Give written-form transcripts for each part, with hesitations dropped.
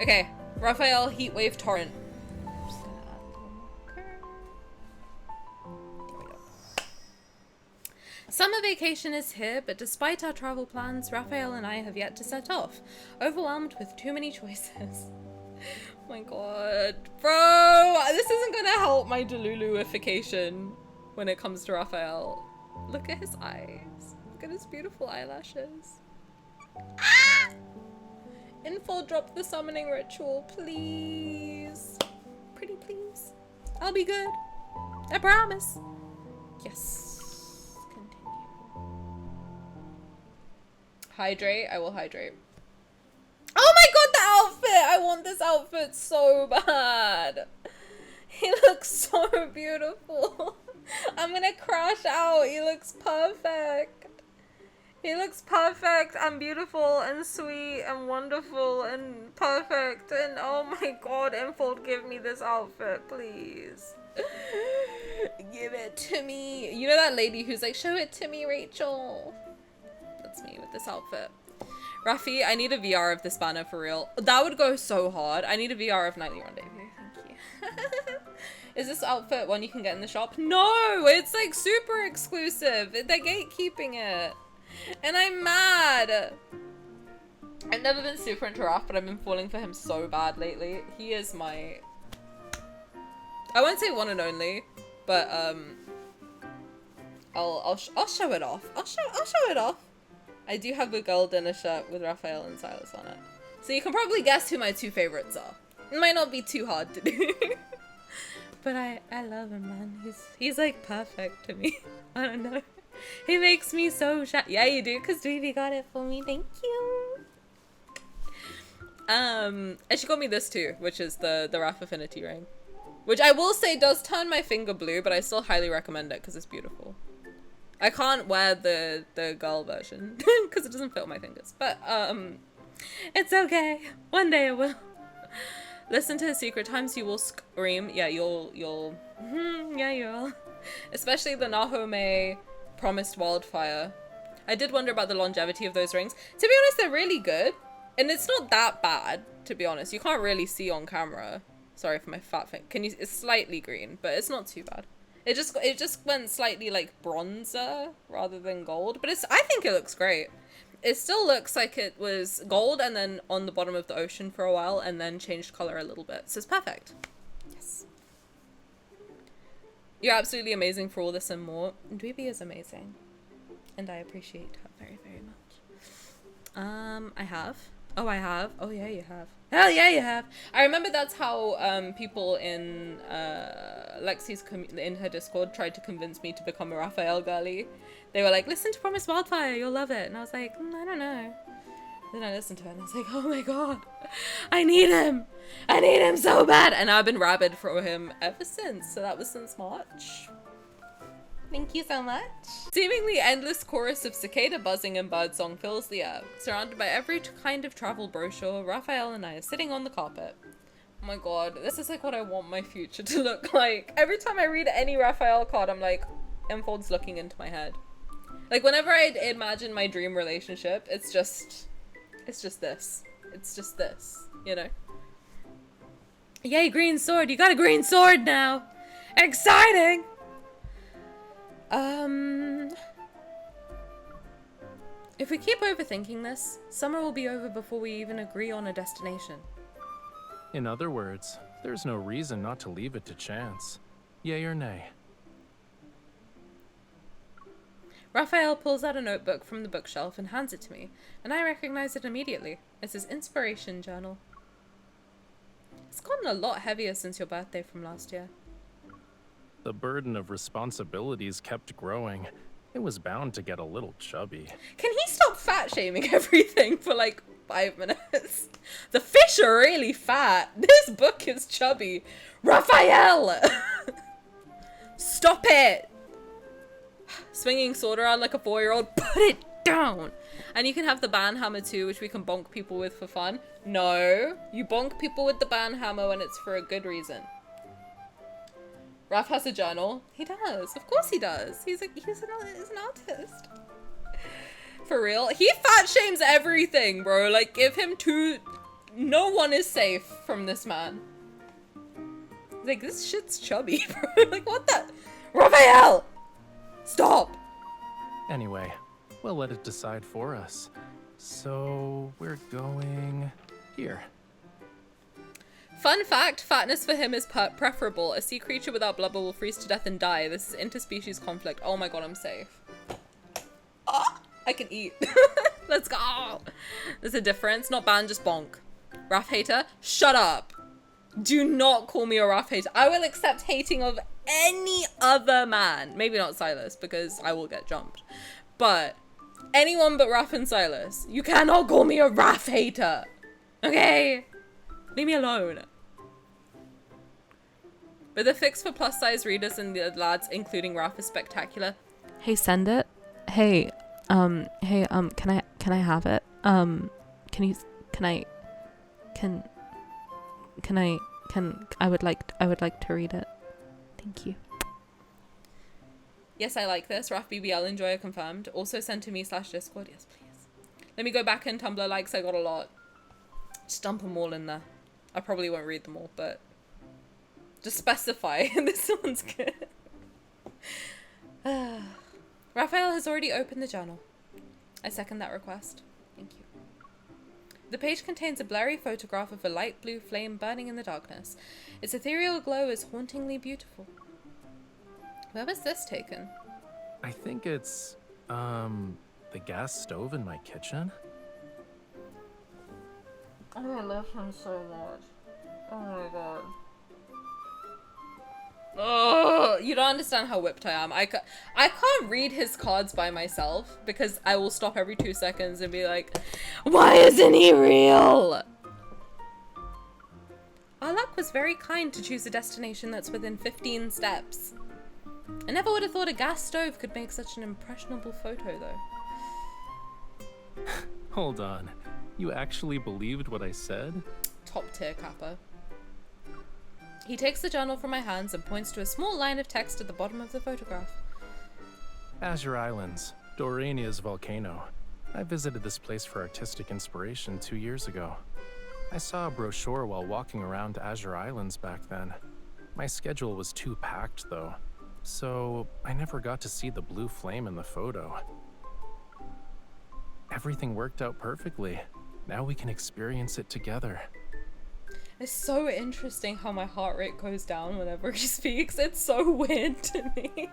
Okay, Rafayel Heatwave Torrent. I'm just gonna add a little more curve. There we go. Summer vacation is here, but despite our travel plans, Rafayel and I have yet to set off, overwhelmed with too many choices. Oh my god. Bro, this isn't gonna help my Deluluification when it comes to Rafayel. Look at his eyes. Look at his beautiful eyelashes. Ah! Info, drop the summoning ritual, please. Pretty please. I'll be good. I promise. Yes. Continue. Hydrate. I will hydrate. Oh my god, the outfit! I want this outfit so bad. He looks so beautiful. I'm gonna crash out. He looks perfect. He looks perfect and beautiful and sweet and wonderful and perfect. And oh my god, Enfold, give me this outfit, please. Give it to me. You know that lady who's like, show it to me, Rachel? That's me with this outfit. Rafi, I need a VR of this banner for real. That would go so hard. I need a VR of Nightly Rendezvous. Thank you. Is this outfit one you can get in the shop? No, it's like super exclusive. They're gatekeeping it. And I'm mad. I've never been super into Raf, but I've been falling for him so bad lately. He is my... I won't say one and only, but I'll show it off. I'll show it off. I do have a girl dinner shirt with Rafayel and Sylus on it. So you can probably guess who my two favorites are. It might not be too hard to do. But I love him, man. He's like perfect to me. I don't know. He makes me so shy. Yeah, you do, because Dweeby got it for me. Thank you. And she got me this too, which is the Raf Affinity ring. Which I will say does turn my finger blue, but I still highly recommend it because it's beautiful. I can't wear the girl version because it doesn't fit on my fingers, but it's okay. One day I will. Listen to the secret times, you will scream. Yeah, you'll yeah, you'll. Especially the Nahome Promised Wildfire. I did wonder about the longevity of those rings. To be honest, they're really good, and it's not that bad. To be honest, you can't really see on camera. Sorry for my fat thing. It's slightly green, but it's not too bad. It just went slightly like bronzer rather than gold, but I think it looks great. It still looks like it was gold and then on the bottom of the ocean for a while and then changed color a little bit. So it's perfect. Yes. You're absolutely amazing for all this and more. Dweeby is amazing. And I appreciate her very, very much. I have. Oh, I have. Oh, yeah, you have. Hell yeah, you have. I remember that's how people in Lexi's in her Discord tried to convince me to become a Rafayel girly. They were like, listen to Promised Wildfire, you'll love it. And I was like, I don't know. Then I listened to it and I was like, oh my god, I need him. I need him so bad. And I've been rabid for him ever since. So that was since March. Thank you so much. Seemingly endless chorus of cicada buzzing and birdsong fills the air. Surrounded by every kind of travel brochure, Rafayel and I are sitting on the carpet. Oh my god, this is like what I want my future to look like. Every time I read any Rafayel card, I'm like, Enfold's looking into my head. Like whenever I imagine my dream relationship, it's just this. It's just this, you know? Yay, green sword. You got a green sword now. Exciting! If we keep overthinking this, summer will be over before we even agree on a destination. In other words, there's no reason not to leave it to chance. Yay or nay? Rafayel pulls out a notebook from the bookshelf and hands it to me, and I recognize it immediately. It's his inspiration journal. It's gotten a lot heavier since your birthday from last year. The burden of responsibilities kept growing. It was bound to get a little chubby. Can he stop fat shaming everything for like 5 minutes? The fish are really fat. This book is chubby. Rafayel! Stop it! Swinging sword around like a 4-year-old. Put it down! And you can have the ban hammer too, which we can bonk people with for fun. No, you bonk people with the ban hammer when it's for a good reason. Raf has a journal. He does. Of course he does. He's an artist. For real. He fat shames everything, bro. Like, give him 2 No one is safe from this man. Like, this shit's chubby, bro. Like, what the? Rafayel! Stop! Anyway, we'll let it decide for us. So, we're going here. Fun fact, fatness for him is preferable. A sea creature without blubber will freeze to death and die. This is interspecies conflict. Oh my god, I'm safe. Oh, I can eat. Let's go. There's a difference. Not ban, just bonk. Raf hater, shut up. Do not call me a Raf hater. I will accept hating of any other man. Maybe not Sylus, because I will get jumped. But anyone but Raf and Sylus. You cannot call me a Raf hater. Okay? Leave me alone. But the fix for plus size readers and the lads, including Raf, is spectacular. Hey, send it. Hey, can I have it? I would like to read it. Thank you. Yes, I like this. Raf BBL enjoyer confirmed. Also send to me/Discord. Yes, please. Let me go back in Tumblr likes. I got a lot. Just dump them all in there. I probably won't read them all, but just specify. This one's good. Rafayel has already opened the journal. I second that request. Thank you. The page contains a blurry photograph of a light blue flame burning in the darkness. Its ethereal glow is hauntingly beautiful. Where was this taken? I think it's, the gas stove in my kitchen. I love him so much. Oh my god. Oh, you don't understand how whipped I am. I can't read his cards by myself because I will stop every 2 seconds and be like, why isn't he real? Our luck was very kind to choose a destination that's within 15 steps. I never would have thought a gas stove could make such an impressionable photo though. Hold on. You actually believed what I said? Top tier Kappa. He takes the journal from my hands and points to a small line of text at the bottom of the photograph. Azure Islands, Dorania's volcano. I visited this place for artistic inspiration 2 years ago. I saw a brochure while walking around Azure Islands back then. My schedule was too packed though, so I never got to see the blue flame in the photo. Everything worked out perfectly. Now we can experience it together. It's so interesting how my heart rate goes down whenever he speaks. It's so weird to me.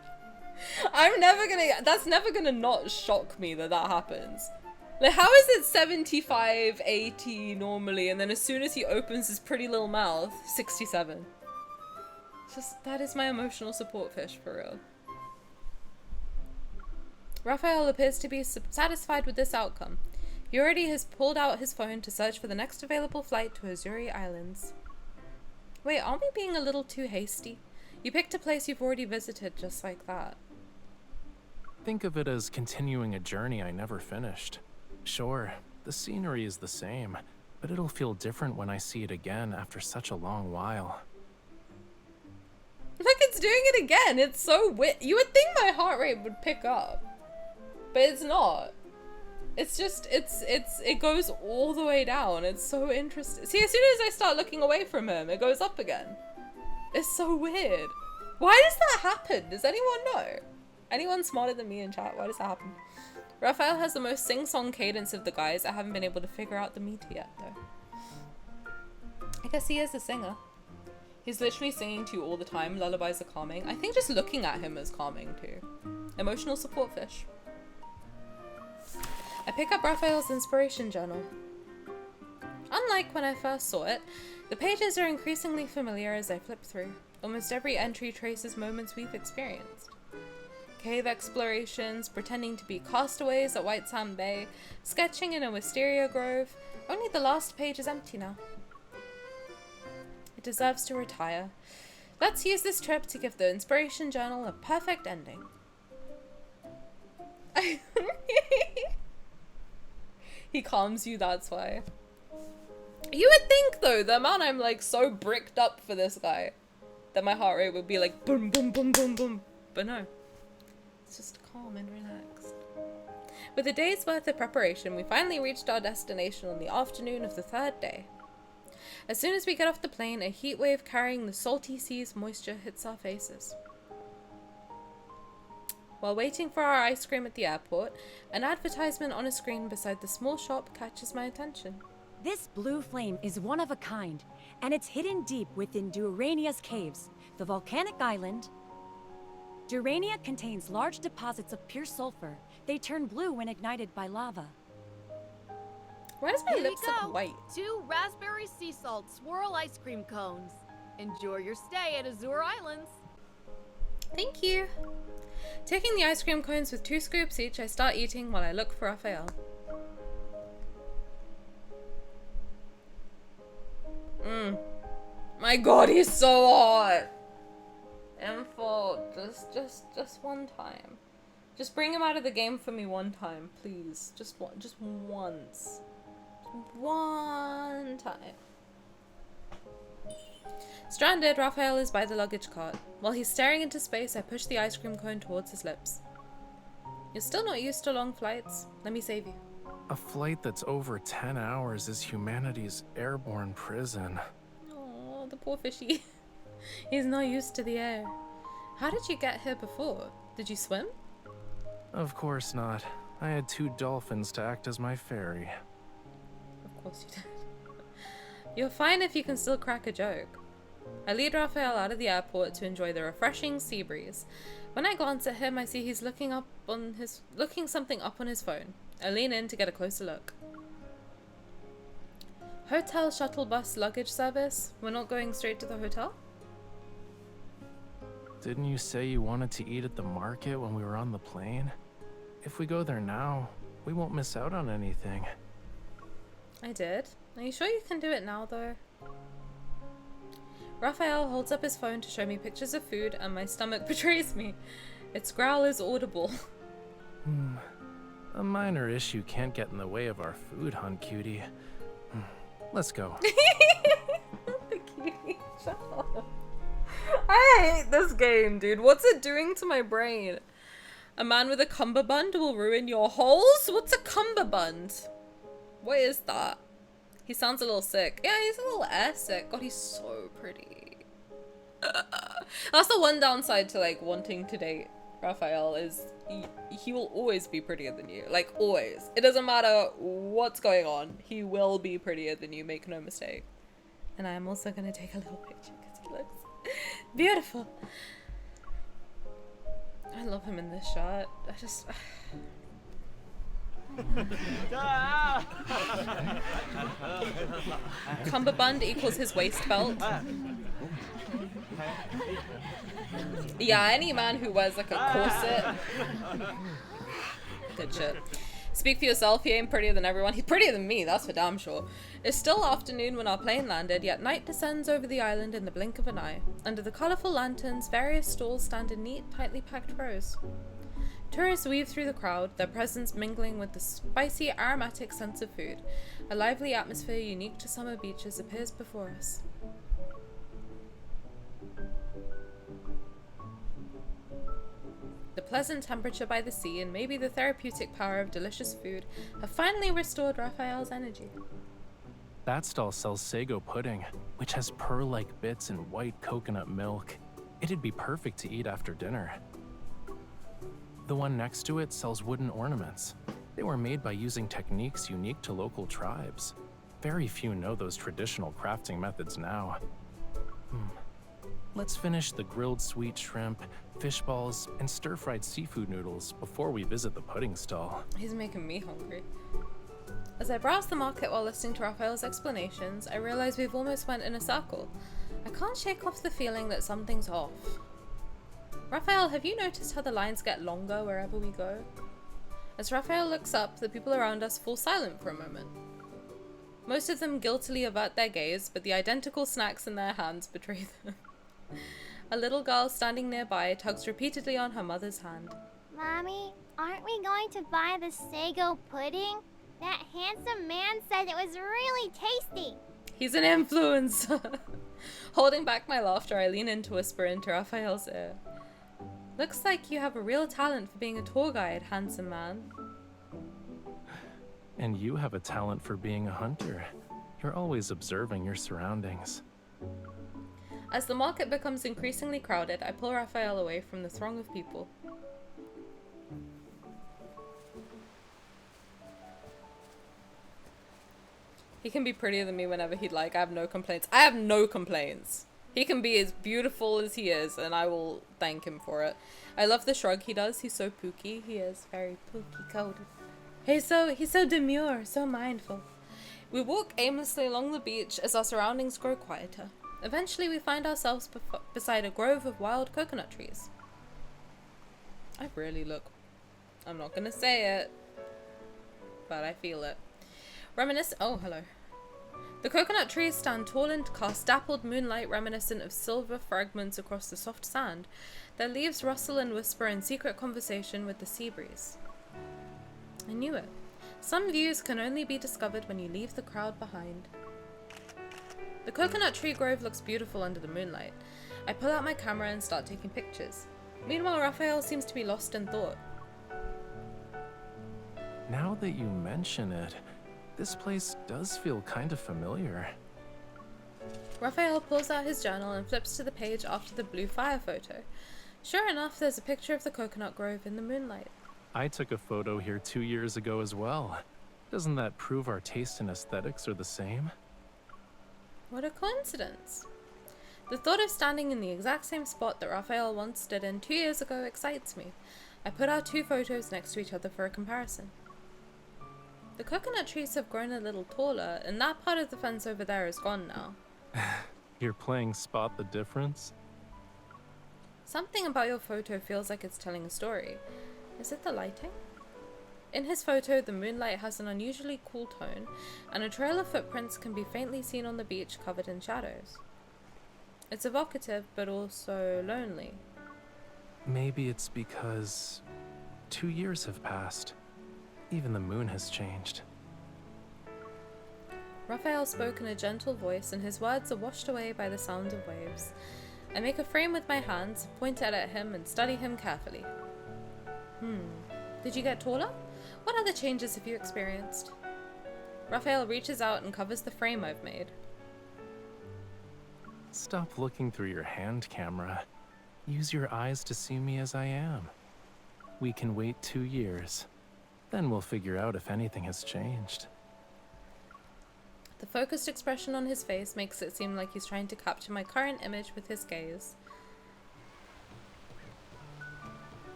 That's never gonna not shock me that happens. Like, how is it 75, 80 normally, and then as soon as he opens his pretty little mouth, 67? That is my emotional support fish, for real. Rafayel appears to be satisfied with this outcome. He already has pulled out his phone to search for the next available flight to Azure Islands. Wait, aren't we being a little too hasty? You picked a place you've already visited just like that. Think of it as continuing a journey I never finished. Sure, the scenery is the same, but it'll feel different when I see it again after such a long while. Look, it's doing it again. It's so weird. You would think my heart rate would pick up, but it's not. It's just, it goes all the way down. It's so interesting. See, as soon as I start looking away from him, it goes up again. It's so weird. Why does that happen? Does anyone know? Anyone smarter than me in chat? Why does that happen? Rafayel has the most sing-song cadence of the guys. I haven't been able to figure out the meter yet, though. I guess he is a singer. He's literally singing to you all the time. Lullabies are calming. I think just looking at him is calming, too. Emotional support fish. I pick up Rafayel's inspiration journal. Unlike when I first saw it, the pages are increasingly familiar as I flip through. Almost every entry traces moments we've experienced. Cave explorations, pretending to be castaways at White Sand Bay, sketching in a wisteria grove. Only the last page is empty now. It deserves to retire. Let's use this trip to give the inspiration journal a perfect ending. He calms you, that's why. You would think, though, the amount I'm, like, so bricked up for this guy, that my heart rate would be like, boom, boom, boom, boom, boom. But no. It's just calm and relaxed. With a day's worth of preparation, we finally reached our destination on the afternoon of the third day. As soon as we get off the plane, a heat wave carrying the salty sea's moisture hits our faces. While waiting for our ice cream at the airport, an advertisement on a screen beside the small shop catches my attention. This blue flame is one of a kind, and it's hidden deep within Durania's caves, the volcanic island. Durania contains large deposits of pure sulfur. They turn blue when ignited by lava. Why does my Here lips you go. look white? 2 raspberry sea salt swirl ice cream cones. Enjoy your stay at Azure Islands. Thank you. Taking the ice cream cones with 2 scoops each, I start eating while I look for Rafayel. My god, he's so hot. Info, just one time. Just bring him out of the game for me one time, please. Just once. One time. Stranded, Rafayel is by the luggage cart. While he's staring into space, I push the ice cream cone towards his lips. You're still not used to long flights. Let me save you. A flight that's over 10 hours is humanity's airborne prison. Oh, the poor fishy. He's not used to the air. How did you get here before? Did you swim? Of course not. I had 2 dolphins to act as my ferry. Of course you did. You're fine if you can still crack a joke. I lead Rafayel out of the airport to enjoy the refreshing sea breeze. When I glance at him, I see he's looking something up on his phone. I lean in to get a closer look. Hotel shuttle bus luggage service? We're not going straight to the hotel? Didn't you say you wanted to eat at the market when we were on the plane? If we go there now, we won't miss out on anything. I did. Are you sure you can do it now, though? Rafayel holds up his phone to show me pictures of food, and my stomach betrays me. Its growl is audible. A minor issue can't get in the way of our food hunt, cutie. Let's go. The cutie. Shut up. I hate this game, dude. What's it doing to my brain? A man with a cummerbund will ruin your holes? What's a cummerbund? What is that? He sounds a little sick. Yeah, he's a little air sick. God, he's so pretty. That's the one downside to, like, wanting to date Rafayel is he will always be prettier than you. Like, always. It doesn't matter what's going on. He will be prettier than you, make no mistake. And I'm also going to take a little picture because he looks beautiful. I love him in this shot. I just... Cummerbund equals his waist belt. Yeah, any man who wears like a corset. Good shit. Speak for yourself, he ain't prettier than everyone. He's prettier than me, that's for damn sure. It's still afternoon when our plane landed, yet night descends over the island in the blink of an eye. Under the colourful lanterns, various stalls stand in neat, tightly packed rows. Tourists weave through the crowd, their presence mingling with the spicy, aromatic sense of food. A lively atmosphere unique to summer beaches appears before us. The pleasant temperature by the sea and maybe the therapeutic power of delicious food have finally restored Rafayel's energy. That stall sells sago pudding, which has pearl-like bits and white coconut milk. It'd be perfect to eat after dinner. The one next to it sells wooden ornaments. They were made by using techniques unique to local tribes. Very few know those traditional crafting methods now. Let's finish the grilled sweet shrimp, fish balls, and stir-fried seafood noodles before we visit the pudding stall. He's making me hungry. As I browse the market while listening to Rafayel's explanations, I realize we've almost went in a circle. I can't shake off the feeling that something's off. Rafayel, have you noticed how the lines get longer wherever we go? As Rafayel looks up, the people around us fall silent for a moment. Most of them guiltily avert their gaze, but the identical snacks in their hands betray them. A little girl standing nearby tugs repeatedly on her mother's hand. Mommy, aren't we going to buy the sago pudding? That handsome man said it was really tasty. He's an influencer. Holding back my laughter, I lean in to whisper into Rafayel's ear. Looks like you have a real talent for being a tour guide, handsome man. And you have a talent for being a hunter. You're always observing your surroundings. As the market becomes increasingly crowded, I pull Raphael away from the throng of people. He can be prettier than me whenever he'd like. I have no complaints. I have no complaints. He can be as beautiful as he is, and I will thank him for it. I love the shrug he does. He's so pooky. He is very pooky coded. He's so demure, so mindful. We walk aimlessly along the beach as our surroundings grow quieter. Eventually, we find ourselves beside a grove of wild coconut trees. I really look. I'm not gonna say it, but I feel it. Oh, hello. The coconut trees stand tall and cast dappled moonlight reminiscent of silver fragments across the soft sand. Their leaves rustle and whisper in secret conversation with the sea breeze. I knew it. Some views can only be discovered when you leave the crowd behind. The coconut tree grove looks beautiful under the moonlight. I pull out my camera and start taking pictures. Meanwhile, Raphael seems to be lost in thought. Now that you mention it, this place does feel kind of familiar. Raphael pulls out his journal and flips to the page after the blue fire photo. Sure enough, there's a picture of the coconut grove in the moonlight. I took a photo here 2 years ago as well. Doesn't that prove our taste and aesthetics are the same? What a coincidence. The thought of standing in the exact same spot that Raphael once stood in 2 years ago excites me. I put our 2 photos next to each other for a comparison. The coconut trees have grown a little taller, and that part of the fence over there is gone now. You're playing spot the difference? Something about your photo feels like it's telling a story. Is it the lighting? In his photo, the moonlight has an unusually cool tone, and a trail of footprints can be faintly seen on the beach covered in shadows. It's evocative, but also lonely. Maybe it's because 2 years have passed. Even the moon has changed. Raphael spoke in a gentle voice, and his words are washed away by the sound of waves. I make a frame with my hands, point it at him, and study him carefully. Did you get taller? What other changes have you experienced? Raphael reaches out and covers the frame I've made. Stop looking through your hand camera. Use your eyes to see me as I am. We can wait 2 years. Then we'll figure out if anything has changed. The focused expression on his face makes it seem like he's trying to capture my current image with his gaze.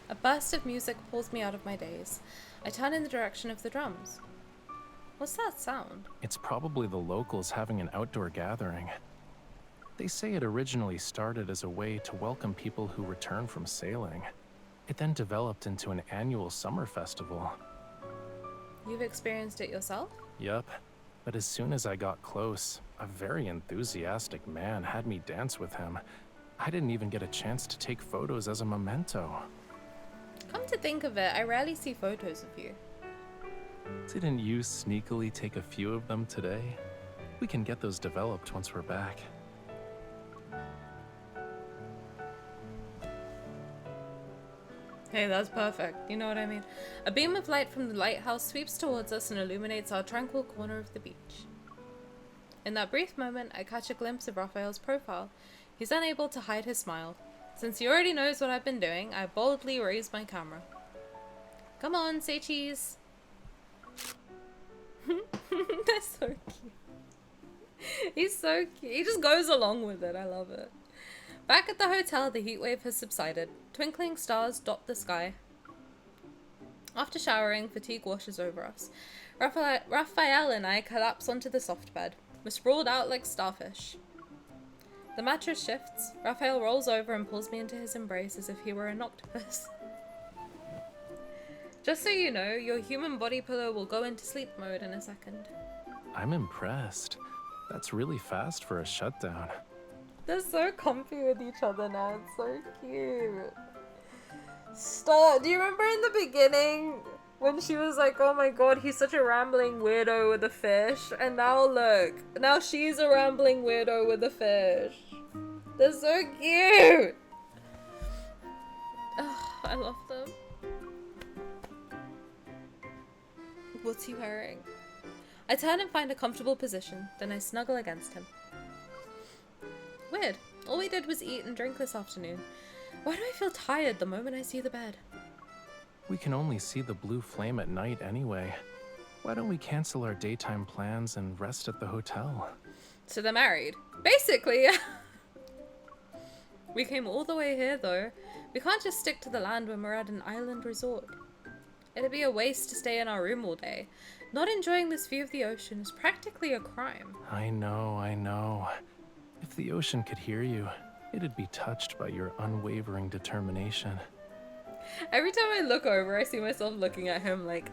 A burst of music pulls me out of my daze. I turn in the direction of the drums. What's that sound? It's probably the locals having an outdoor gathering. They say it originally started as a way to welcome people who return from sailing. It then developed into an annual summer festival. You've experienced it yourself? Yup. But as soon as I got close, a very enthusiastic man had me dance with him. I didn't even get a chance to take photos as a memento. Come to think of it, I rarely see photos of you. Didn't you sneakily take a few of them today? We can get those developed once we're back. Hey, that's perfect. You know what I mean? A beam of light from the lighthouse sweeps towards us and illuminates our tranquil corner of the beach. In that brief moment, I catch a glimpse of Raphael's profile. He's unable to hide his smile. Since he already knows what I've been doing, I boldly raise my camera. Come on, say cheese. That's so cute. He's so cute. He just goes along with it. I love it. Back at the hotel, the heat wave has subsided. Twinkling stars dot the sky. After showering, fatigue washes over us. Raphael and I collapse onto the soft bed. We're sprawled out like starfish. The mattress shifts. Raphael rolls over and pulls me into his embrace as if he were an octopus. Just so you know, your human body pillow will go into sleep mode in a second. I'm impressed. That's really fast for a shutdown. They're so comfy with each other now. It's so cute. Stop. Do you remember in the beginning when she was like, oh my god, he's such a rambling weirdo with a fish? And now look. Now she's a rambling weirdo with a fish. They're so cute. Oh, I love them. What's he wearing? I turn and find a comfortable position, then I snuggle against him. Weird. All we did was eat and drink this afternoon. Why do I feel tired the moment I see the bed? We can only see the blue flame at night anyway. Why don't we cancel our daytime plans and rest at the hotel? So they're married. Basically. We came all the way here, though. We can't just stick to the land when we're at an island resort. It'd be a waste to stay in our room all day. Not enjoying this view of the ocean is practically a crime. I know. If the ocean could hear you, it'd be touched by your unwavering determination. Every time I look over, I see myself looking at him like,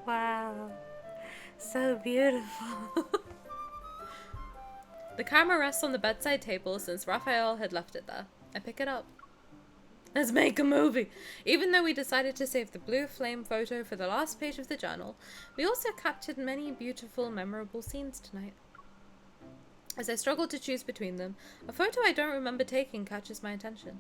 wow, so beautiful. The camera rests on the bedside table since Rafayel had left it there. I pick it up. Let's make a movie! Even though we decided to save the blue flame photo for the last page of the journal, we also captured many beautiful, memorable scenes tonight. As I struggle to choose between them, a photo I don't remember taking catches my attention.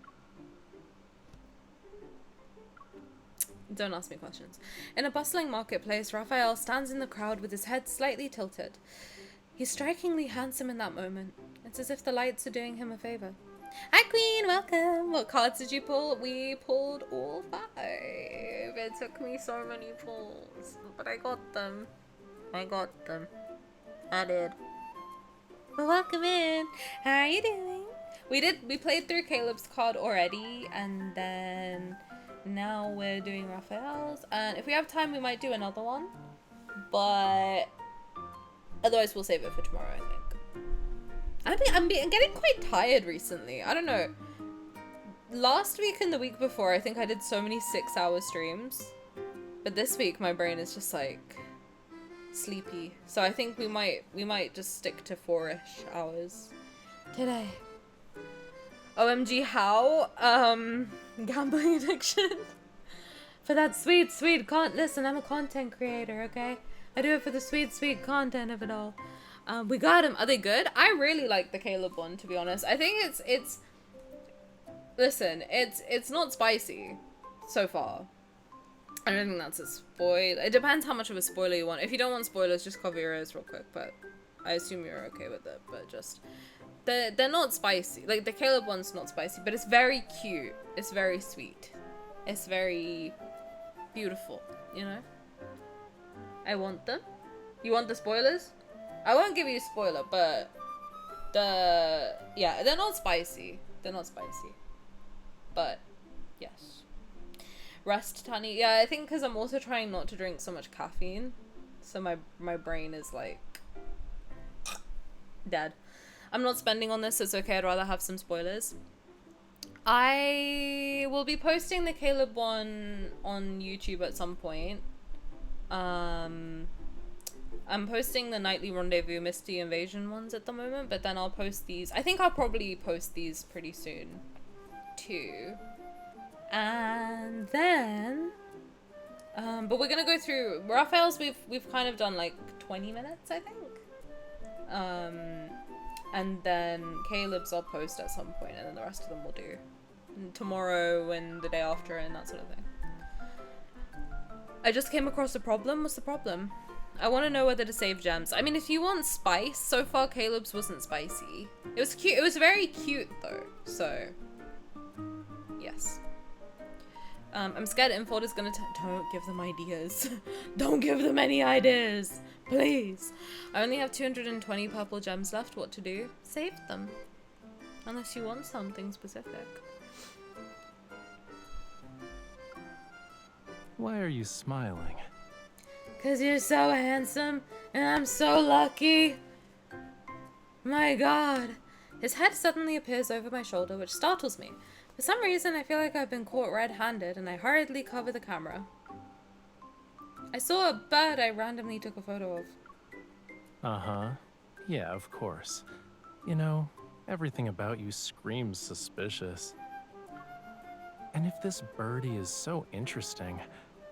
Don't ask me questions. In a bustling marketplace, Rafayel stands in the crowd with his head slightly tilted. He's strikingly handsome in that moment. It's as if the lights are doing him a favor. Hi Queen, welcome! What cards did you pull? We pulled all 5. It took me so many pulls, but I got them. I did. Well, welcome in. How are you doing? We played through Caleb's card already, and then now we're doing Raphael's. And if we have time, we might do another one. But otherwise, we'll save it for tomorrow, I think. I'm getting quite tired recently. I don't know. Last week and the week before, I think I did so many 6-hour streams. But this week, my brain is just like sleepy. So I think we might just stick to 4-ish hours today. OMG, how? Gambling addiction. For that sweet listen, I'm a content creator, okay? I do it for the sweet content of it all. We got them. Are they good? I really like the Caleb one, to be honest. I think it's listen, it's not spicy so far. I don't think that's a spoiler. It depends how much of a spoiler you want. If you don't want spoilers, just cover your ears real quick, but I assume you're okay with it. But just they're not spicy. Like the Caleb one's not spicy, but it's very cute. It's very sweet. It's very beautiful, you know? I want them. You want the spoilers? I won't give you a spoiler, but yeah, they're not spicy. They're not spicy. But yes. Rest, Tani. Yeah, I think because I'm also trying not to drink so much caffeine, so my brain is like dead. I'm not spending on this. It's okay. I'd rather have some spoilers. I will be posting the Caleb one on YouTube at some point. I'm posting the Nightly Rendezvous Misty Invasion ones at the moment, but then I'll post these. I think I'll probably post these pretty soon too. And then but we're gonna go through Raphael's. We've kind of done like 20 minutes, I think. And then Caleb's I'll post at some point, and then the rest of them we'll do tomorrow and the day after and that sort of thing. I just came across a problem. What's the problem? I want to know whether to save gems. I mean, if you want spice, so far Caleb's wasn't spicy. It was cute. It was very cute though. So yes. I'm scared Inford is gonna don't give them ideas. Don't give them any ideas, please. I only have 220 purple gems left. What to do? Save them. Unless you want something specific. Why are you smiling? 'Cause you're so handsome and I'm so lucky. My god. His head suddenly appears over my shoulder, which startles me. For some reason, I feel like I've been caught red-handed, and I hurriedly cover the camera. I saw a bird I randomly took a photo of. Uh-huh. Yeah, of course. You know, everything about you screams suspicious. And if this birdie is so interesting,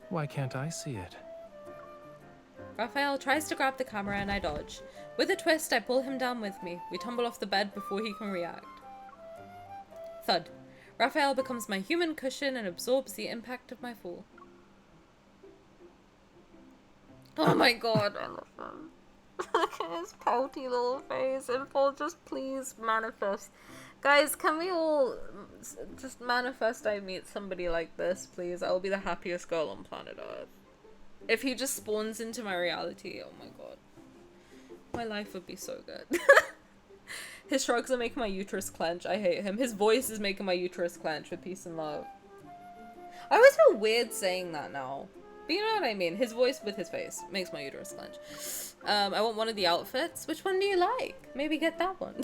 why can't I see it? Rafayel tries to grab the camera and I dodge. With a twist, I pull him down with me. We tumble off the bed before he can react. Thud. Rafayel becomes my human cushion and absorbs the impact of my fall. Oh my god, I love him. Look at his pouty little face. And Paul, just please manifest. Guys, can we all just manifest I meet somebody like this, please? I will be the happiest girl on planet Earth. If he just spawns into my reality, oh my god. My life would be so good. His shrugs are making my uterus clench. I hate him. His voice is making my uterus clench with peace and love. I always feel weird saying that now. But you know what I mean? His voice with his face makes my uterus clench. I want one of the outfits. Which one do you like? Maybe get that one.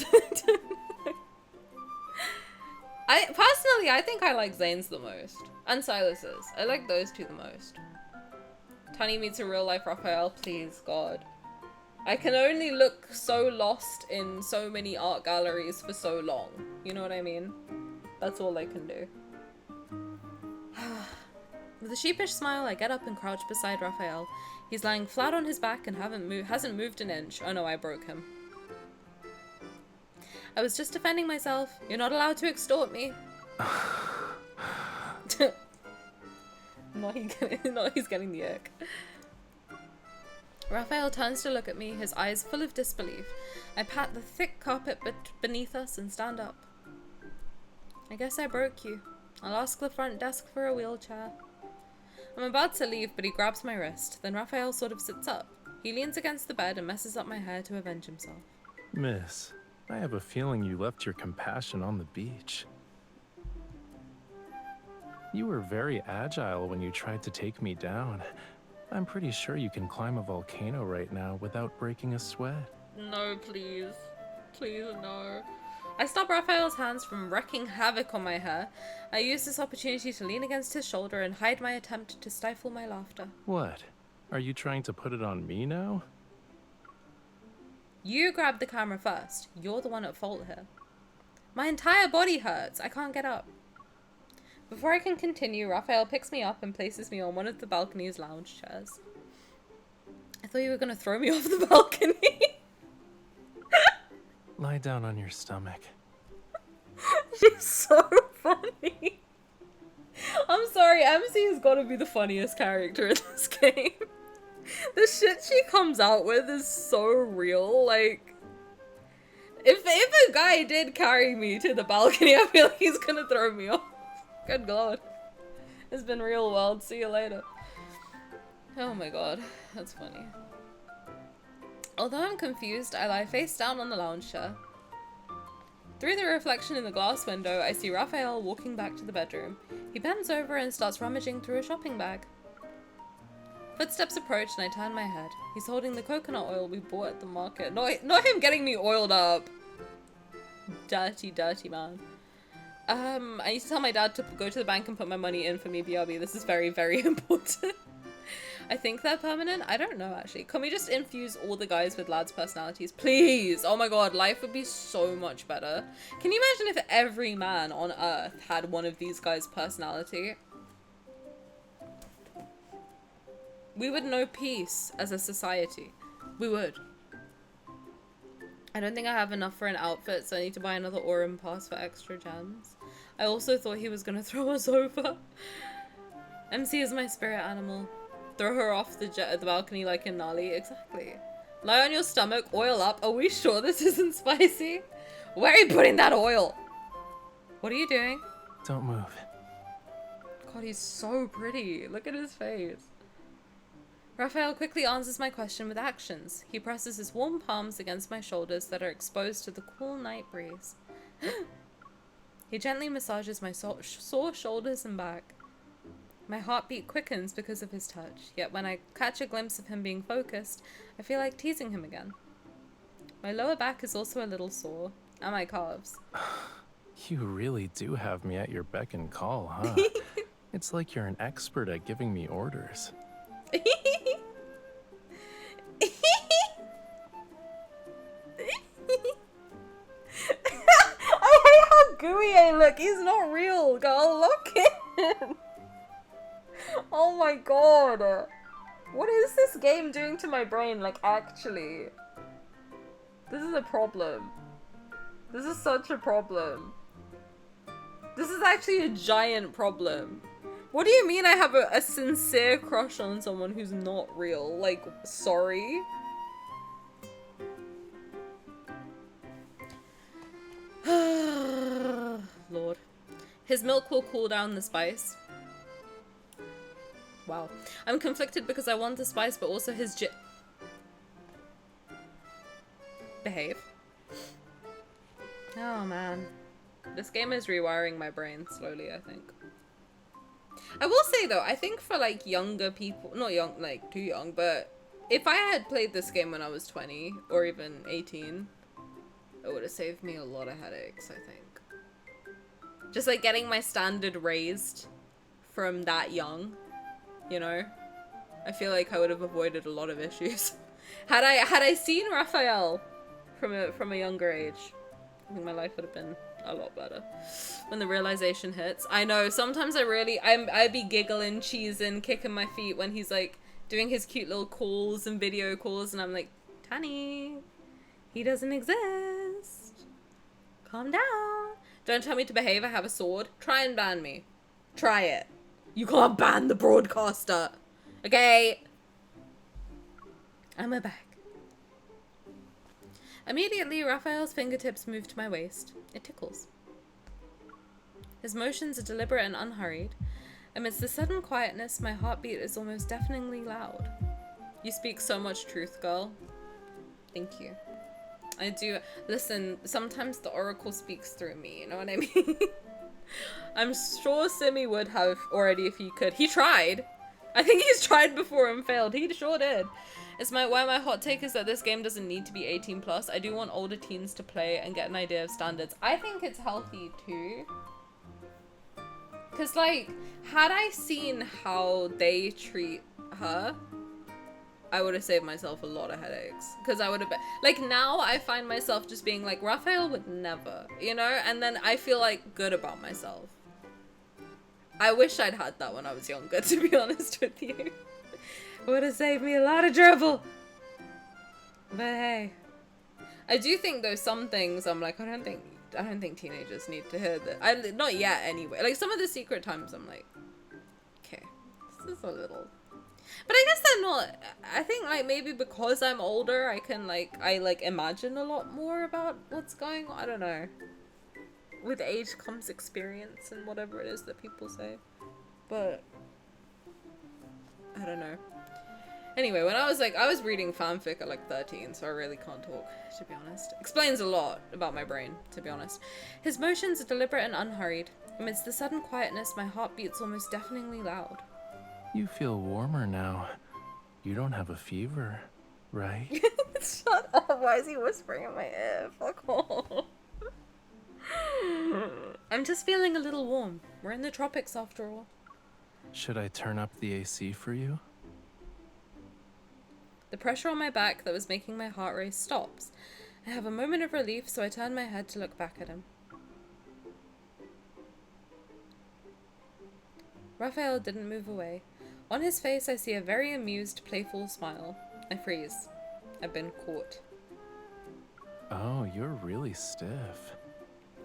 I think I like Zayne's the most. And Sylus's. I like those two the most. Tani meets a real life Rafayel, please, God. I can only look so lost in so many art galleries for so long. You know what I mean? That's all I can do. With a sheepish smile, I get up and crouch beside Rafayel. He's lying flat on his back and hasn't moved an inch. Oh no, I broke him. I was just defending myself. You're not allowed to extort me. No, he's getting the ick. Rafayel turns to look at me, his eyes full of disbelief. I pat the thick carpet beneath us and stand up. I guess I broke you. I'll ask the front desk for a wheelchair. I'm about to leave, but he grabs my wrist. Then Rafayel sort of sits up. He leans against the bed and messes up my hair to avenge himself. Miss, I have a feeling you left your compassion on the beach. You were very agile when you tried to take me down. I'm pretty sure you can climb a volcano right now without breaking a sweat. No, please. Please, no. I stop Raphael's hands from wreaking havoc on my hair. I use this opportunity to lean against his shoulder and hide my attempt to stifle my laughter. What? Are you trying to put it on me now? You grabbed the camera first. You're the one at fault here. My entire body hurts. I can't get up. Before I can continue, Rafayel picks me up and places me on one of the balcony's lounge chairs. I thought you were going to throw me off the balcony. Lie down on your stomach. She's so funny. I'm sorry, MC has got to be the funniest character in this game. The shit she comes out with is so real. Like, if a guy did carry me to the balcony, I feel like he's gonna throw me off. Good God. It's been real world. See you later. Oh my god, that's funny. Although I'm confused, I lie face down on the lounge chair. Through the reflection in the glass window, I see Rafayel walking back to the bedroom. He bends over and starts rummaging through a shopping bag. Footsteps approach and I turn my head. He's holding the coconut oil we bought at the market. Not him getting me oiled up. Dirty, dirty man. I need to tell my dad to go to the bank and put my money in for me, BRB. This is very, very important. I think they're permanent. I don't know, actually. Can we just infuse all the guys with lads' personalities? Please! Oh my god, life would be so much better. Can you imagine if every man on Earth had one of these guys' personality? We would know peace as a society. We would. I don't think I have enough for an outfit, so I need to buy another Aurum pass for extra gems. I also thought he was gonna throw us over. MC is my spirit animal. Throw her off the balcony like in Nali. Exactly. Lie on your stomach, oil up. Are we sure this isn't spicy? Where are you putting that oil? What are you doing? Don't move. God, he's so pretty. Look at his face. Rafayel quickly answers my question with actions. He presses his warm palms against my shoulders that are exposed to the cool night breeze. He gently massages my sore shoulders and back. My heartbeat quickens because of his touch, yet when I catch a glimpse of him being focused, I feel like teasing him again. My lower back is also a little sore, and my calves. You really do have me at your beck and call, huh? It's like you're an expert at giving me orders. I hate how gooey I look. He's not real, girl. Look at him. Oh my god. What is this game doing to my brain? Like, actually. This is a problem. This is such a problem. This is actually a giant problem. What do you mean I have a sincere crush on someone who's not real? Like, sorry? His milk will cool down the spice. Wow. I'm conflicted because I want the spice, but also his behave. Oh man. This game is rewiring my brain slowly, I think. I will say though, I think for like younger people, not young, like too young, but if I had played this game when I was 20 or even 18, it would have saved me a lot of headaches, I think. Just like getting my standard raised from that young, you know? I feel like I would have avoided a lot of issues. Had I seen Rafayel from a younger age, I think my life would have been a lot better. When the realization hits. I know, sometimes I'd be giggling, cheesing, kicking my feet when he's like doing his cute little calls and video calls, and I'm like, Tani, he doesn't exist. Calm down. Don't tell me to behave, I have a sword. Try and ban me. Try it. You can't ban the broadcaster. Okay? I'm back. Immediately, Raphael's fingertips move to my waist. It tickles. His motions are deliberate and unhurried. Amidst the sudden quietness, my heartbeat is almost deafeningly loud. You speak so much truth, girl. Thank you. I do. Listen, sometimes the oracle speaks through me, you know what I mean? I'm sure Simi would have already if he could. He tried. I think he's tried before and failed. He sure did. It's why my hot take is that this game doesn't need to be 18 plus. I do want older teens to play and get an idea of standards. I think it's healthy too. Cause like, had I seen how they treat her, I would have saved myself a lot of headaches. Cause I would have been, like now I find myself just being like, Raphael would never, you know? And then I feel like good about myself. I wish I'd had that when I was younger, to be honest with you. Would have saved me a lot of trouble. But hey, I do think though some things I'm like, I don't think teenagers need to hear that. Not yet anyway. Like some of the secret times I'm like, okay, this is a little. But I guess they're not. I think like maybe because I'm older, I can I imagine a lot more about what's going on. I don't know. With age comes experience and whatever it is that people say. But I don't know. Anyway, when I was reading fanfic at like 13, so I really can't talk, to be honest. Explains a lot about my brain, to be honest. His motions are deliberate and unhurried. Amidst the sudden quietness, my heart beats almost deafeningly loud. You feel warmer now. You don't have a fever, right? Shut up, why is he whispering in my ear? Fuck off. I'm just feeling a little warm. We're in the tropics after all. Should I turn up the AC for you? The pressure on my back that was making my heart race stops. I have a moment of relief, so I turn my head to look back at him. Raphael didn't move away. On his face, I see a very amused, playful smile. I freeze. I've been caught. Oh, you're really stiff.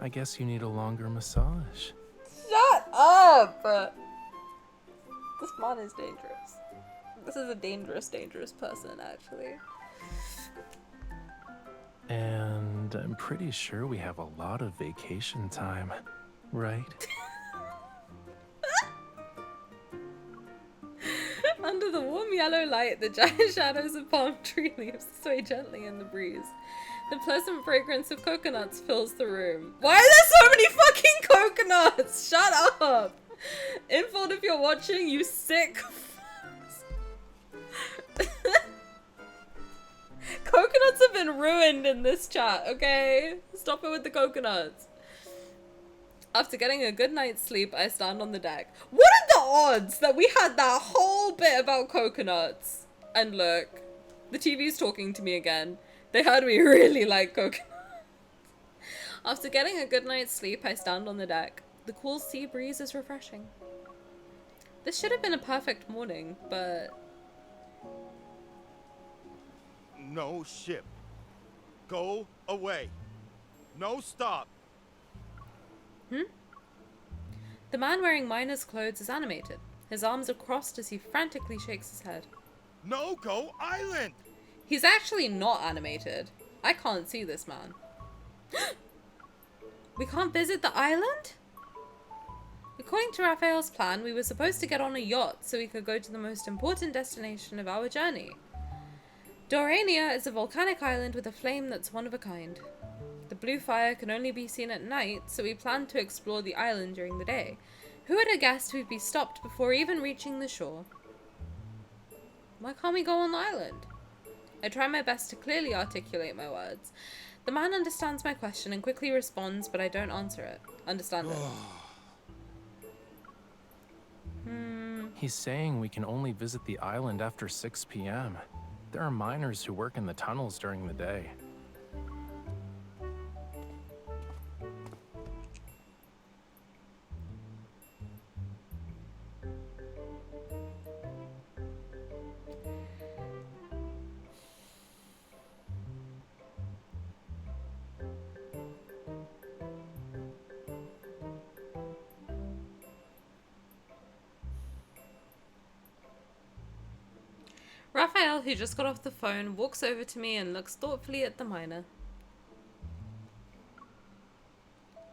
I guess you need a longer massage. Shut up! This man is dangerous. This is a dangerous, dangerous person, actually. And I'm pretty sure we have a lot of vacation time, right? Under the warm yellow light, the giant shadows of palm tree leaves sway gently in the breeze. The pleasant fragrance of coconuts fills the room. Why are there so many fucking coconuts? Shut up! Infold if you're watching, you sick. Coconuts have been ruined in this chat, okay? Stop it with the coconuts. After getting a good night's sleep, I stand on the deck. What are the odds that we had that whole bit about coconuts? And look, the TV's talking to me again. They heard me really like coconuts. After getting a good night's sleep, I stand on the deck. The cool sea breeze is refreshing. This should have been a perfect morning, but... No ship. Go away. No stop. The man wearing miner's clothes is animated. His arms are crossed as he frantically shakes his head. No go island. He's actually not animated. I can't see this man. We can't visit the island? According to Raphael's plan, we were supposed to get on a yacht so we could go to the most important destination of our journey. Dorania is a volcanic island with a flame that's one of a kind. The blue fire can only be seen at night, so we planned to explore the island during the day. Who would have guessed we'd be stopped before even reaching the shore? Why can't we go on the island? I try my best to clearly articulate my words. The man understands my question and quickly responds, but I don't answer it. Understand it. He's saying we can only visit the island after 6 p.m. There are miners who work in the tunnels during the day. Raphael, who just got off the phone, walks over to me and looks thoughtfully at the miner.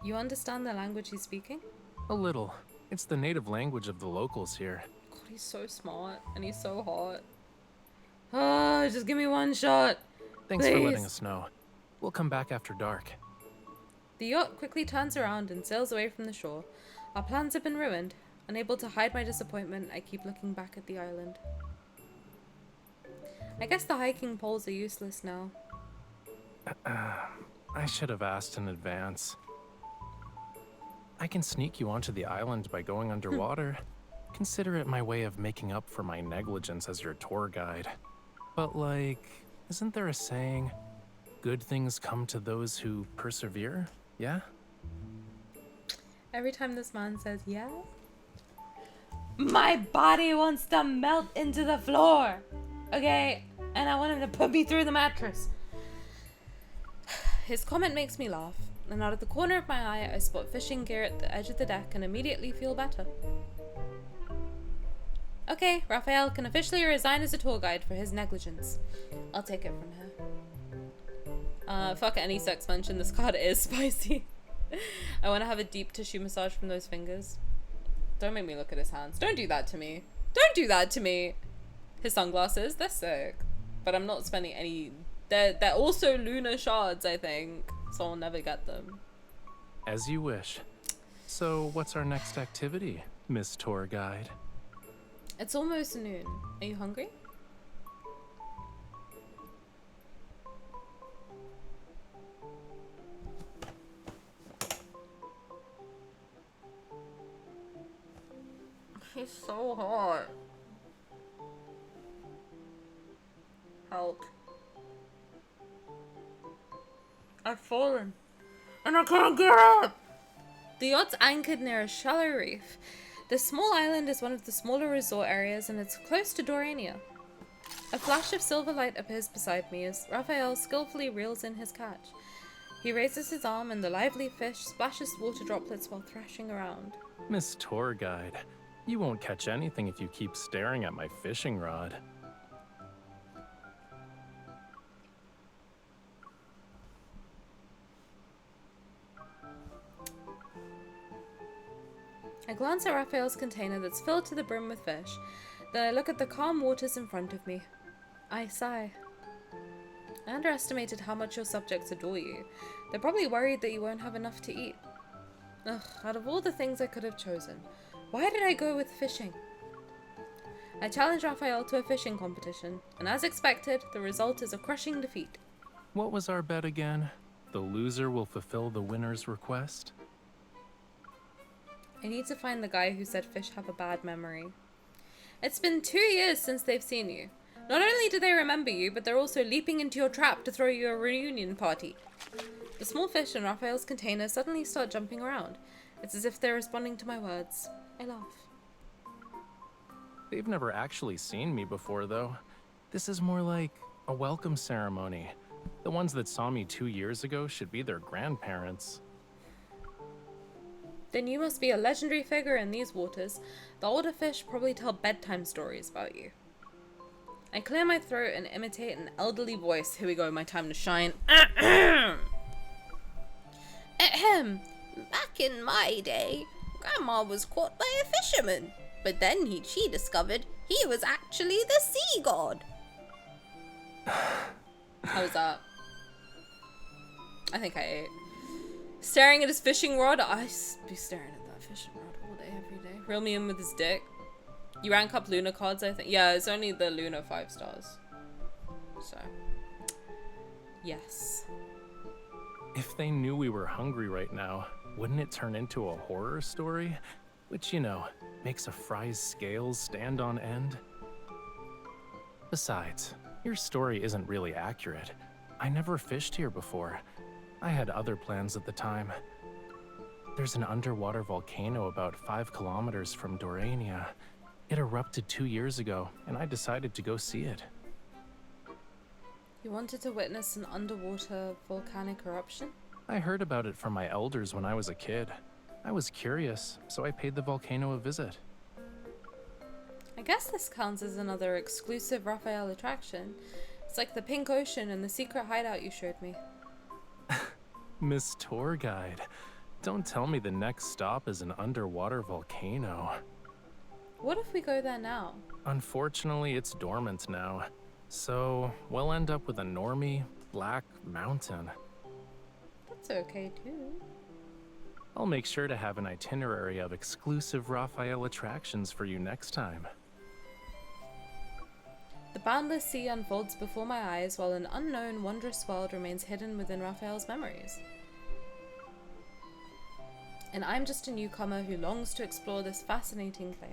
You understand the language he's speaking? A little. It's the native language of the locals here. God, he's so smart and he's so hot. Oh, just give me one shot. Thanks Please. for letting us know. We'll come back after dark. The yacht quickly turns around and sails away from the shore. Our plans have been ruined. Unable to hide my disappointment, I keep looking back at the island. I guess the hiking poles are useless now. I should have asked in advance. I can sneak you onto the island by going underwater. Consider it my way of making up for my negligence as your tour guide. But like, isn't there a saying, good things come to those who persevere? Yeah? Every time this man says, yeah, my body wants to melt into the floor. Okay, and I want him to put me through the mattress. His comment makes me laugh, and out of the corner of my eye, I spot fishing gear at the edge of the deck and immediately feel better. Okay, Raphael can officially resign as a tour guide for his negligence. I'll take it from here. Fuck any sex mention, this card is spicy. I want to have a deep tissue massage from those fingers. Don't make me look at his hands. Don't do that to me. Don't do that to me. His sunglasses, they're sick. But I'm not spending any... They're also lunar shards, I think. So I'll never get them. As you wish. So what's our next activity, Miss Tour Guide? It's almost noon. Are you hungry? He's so hot. Help. I've fallen. And I can't get up! The yacht's anchored near a shallow reef. This small island is one of the smaller resort areas and it's close to Dorania. A flash of silver light appears beside me as Raphael skillfully reels in his catch. He raises his arm and the lively fish splashes water droplets while thrashing around. Miss Tour Guide, you won't catch anything if you keep staring at my fishing rod. I glance at Raphael's container that's filled to the brim with fish. Then I look at the calm waters in front of me. I sigh. I underestimated how much your subjects adore you. They're probably worried that you won't have enough to eat. Ugh, out of all the things I could have chosen, why did I go with fishing? I challenge Raphael to a fishing competition, and as expected, the result is a crushing defeat. What was our bet again? The loser will fulfill the winner's request? I need to find the guy who said fish have a bad memory. It's been 2 years since they've seen you. Not only do they remember you, but they're also leaping into your trap to throw you a reunion party. The small fish in Raphael's container suddenly start jumping around. It's as if they're responding to my words. I laugh. They've never actually seen me before, though. This is more like a welcome ceremony. The ones that saw me 2 years ago should be their grandparents. Then you must be a legendary figure in these waters. The older fish probably tell bedtime stories about you. I clear my throat and imitate an elderly voice. Here we go, my time to shine. Ahem. Back in my day, Grandma was caught by a fisherman, but then she discovered he was actually the sea god. How was that? I think I ate. Staring at his fishing rod. I be staring at that fishing rod all day, every day. Reel me in with his dick. You rank up Luna cards, I think. Yeah, it's only the Luna 5 stars. So, yes. If they knew we were hungry right now, wouldn't it turn into a horror story? Which, you know, makes a fry's scales stand on end? Besides, your story isn't really accurate. I never fished here before. I had other plans at the time. There's an underwater volcano about 5 kilometers from Dorania. It erupted 2 years ago, and I decided to go see it. You wanted to witness an underwater volcanic eruption? I heard about it from my elders when I was a kid. I was curious, so I paid the volcano a visit. I guess this counts as another exclusive Rafayel attraction. It's like the pink ocean and the secret hideout you showed me. Miss Tour Guide, don't tell me the next stop is an underwater volcano. What if we go there now? Unfortunately, it's dormant now. So, we'll end up with a normie, black mountain. That's okay too. I'll make sure to have an itinerary of exclusive Rafayel attractions for you next time. The boundless sea unfolds before my eyes while an unknown, wondrous world remains hidden within Rafayel's memories. And I'm just a newcomer who longs to explore this fascinating place.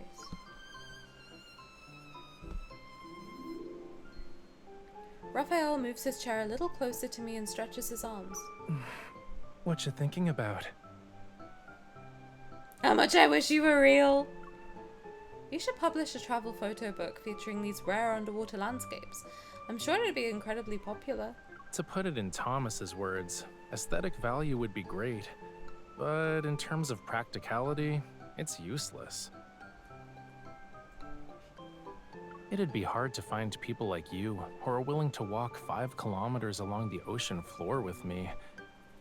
Rafayel moves his chair a little closer to me and stretches his arms. What you thinking about? How much I wish you were real! You should publish a travel photo book featuring these rare underwater landscapes. I'm sure it'd be incredibly popular. To put it in Thomas's words, aesthetic value would be great, but in terms of practicality, it's useless. It'd be hard to find people like you who are willing to walk 5 kilometers along the ocean floor with me.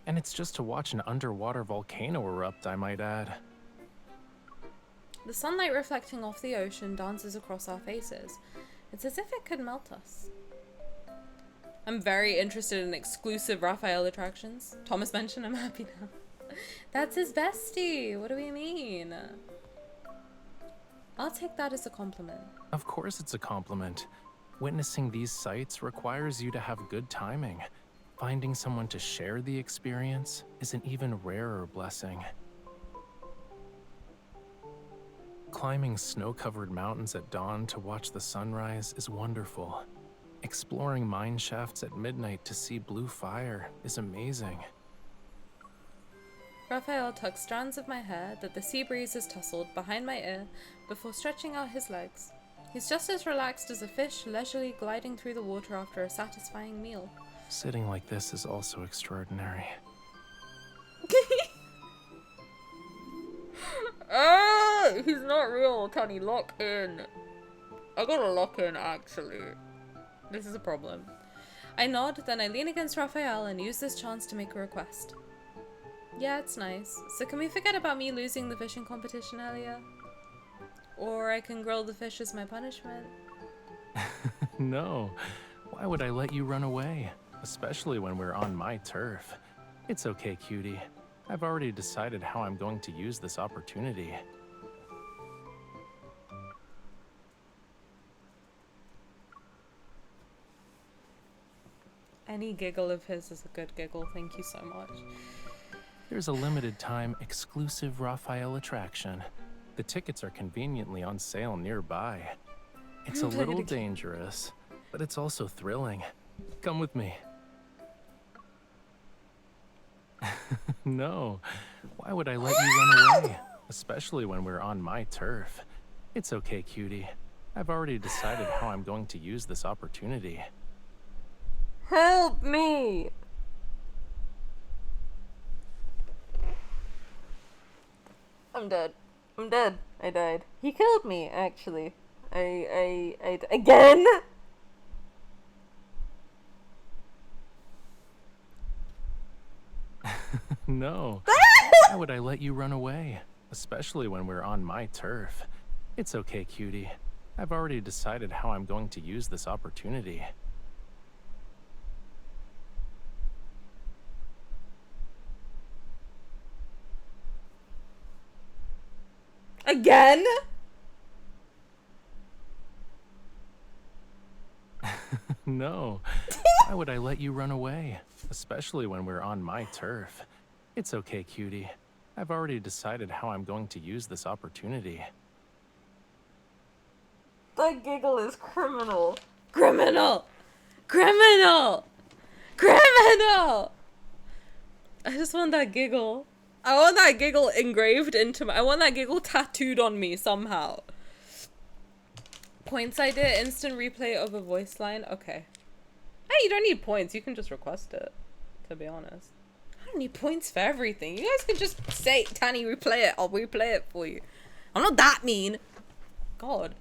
And it's just to watch an underwater volcano erupt, I might add. The sunlight reflecting off the ocean dances across our faces. It's as if it could melt us. I'm very interested in exclusive Rafayel attractions. Thomas mentioned I'm happy now. That's his bestie. What do we mean? I'll take that as a compliment. Of course it's a compliment. Witnessing these sights requires you to have good timing. Finding someone to share the experience is an even rarer blessing. Climbing snow-covered mountains at dawn to watch the sunrise is wonderful. Exploring mine shafts at midnight to see blue fire is amazing. Rafayel tucks strands of my hair that the sea breeze has tousled behind my ear before stretching out his legs. He's just as relaxed as a fish leisurely gliding through the water after a satisfying meal. Sitting like this is also extraordinary. He's not real, Tani. Lock in. I gotta lock in, actually. This is a problem. I nod, then I lean against Rafayel and use this chance to make a request. Yeah, it's nice. So can we forget about me losing the fishing competition earlier? Or I can grill the fish as my punishment. No. Why would I let you run away? Especially when we're on my turf. It's okay, cutie. I've already decided how I'm going to use this opportunity. Any giggle of his is a good giggle. Thank you so much. There's a limited time exclusive Rafayel attraction. The tickets are conveniently on sale nearby. It's a little dangerous, but it's also thrilling. Come with me. No. Why would I let you run away? Especially when we're on my turf. It's okay, cutie. I've already decided how I'm going to use this opportunity. Help me! I'm dead. I'm dead. I died. He killed me, actually. Again? No. Why would I let you run away? especially when we're on my turf. It's okay, cutie. I've already decided how I'm going to use this opportunity. Again? No. Why would I let you run away? Especially when we're on my turf. It's okay, cutie. I've already decided how I'm going to use this opportunity. That giggle is criminal. Criminal! Criminal! Criminal! I just want that giggle. I want that giggle engraved into my... I want that giggle tattooed on me somehow. Points I did. Instant replay of a voice line. Okay. Hey, you don't need points. You can just request it, to be honest. I don't need points for everything. You guys can just say, Tani, replay it. I'll replay it for you. I'm not that mean. God.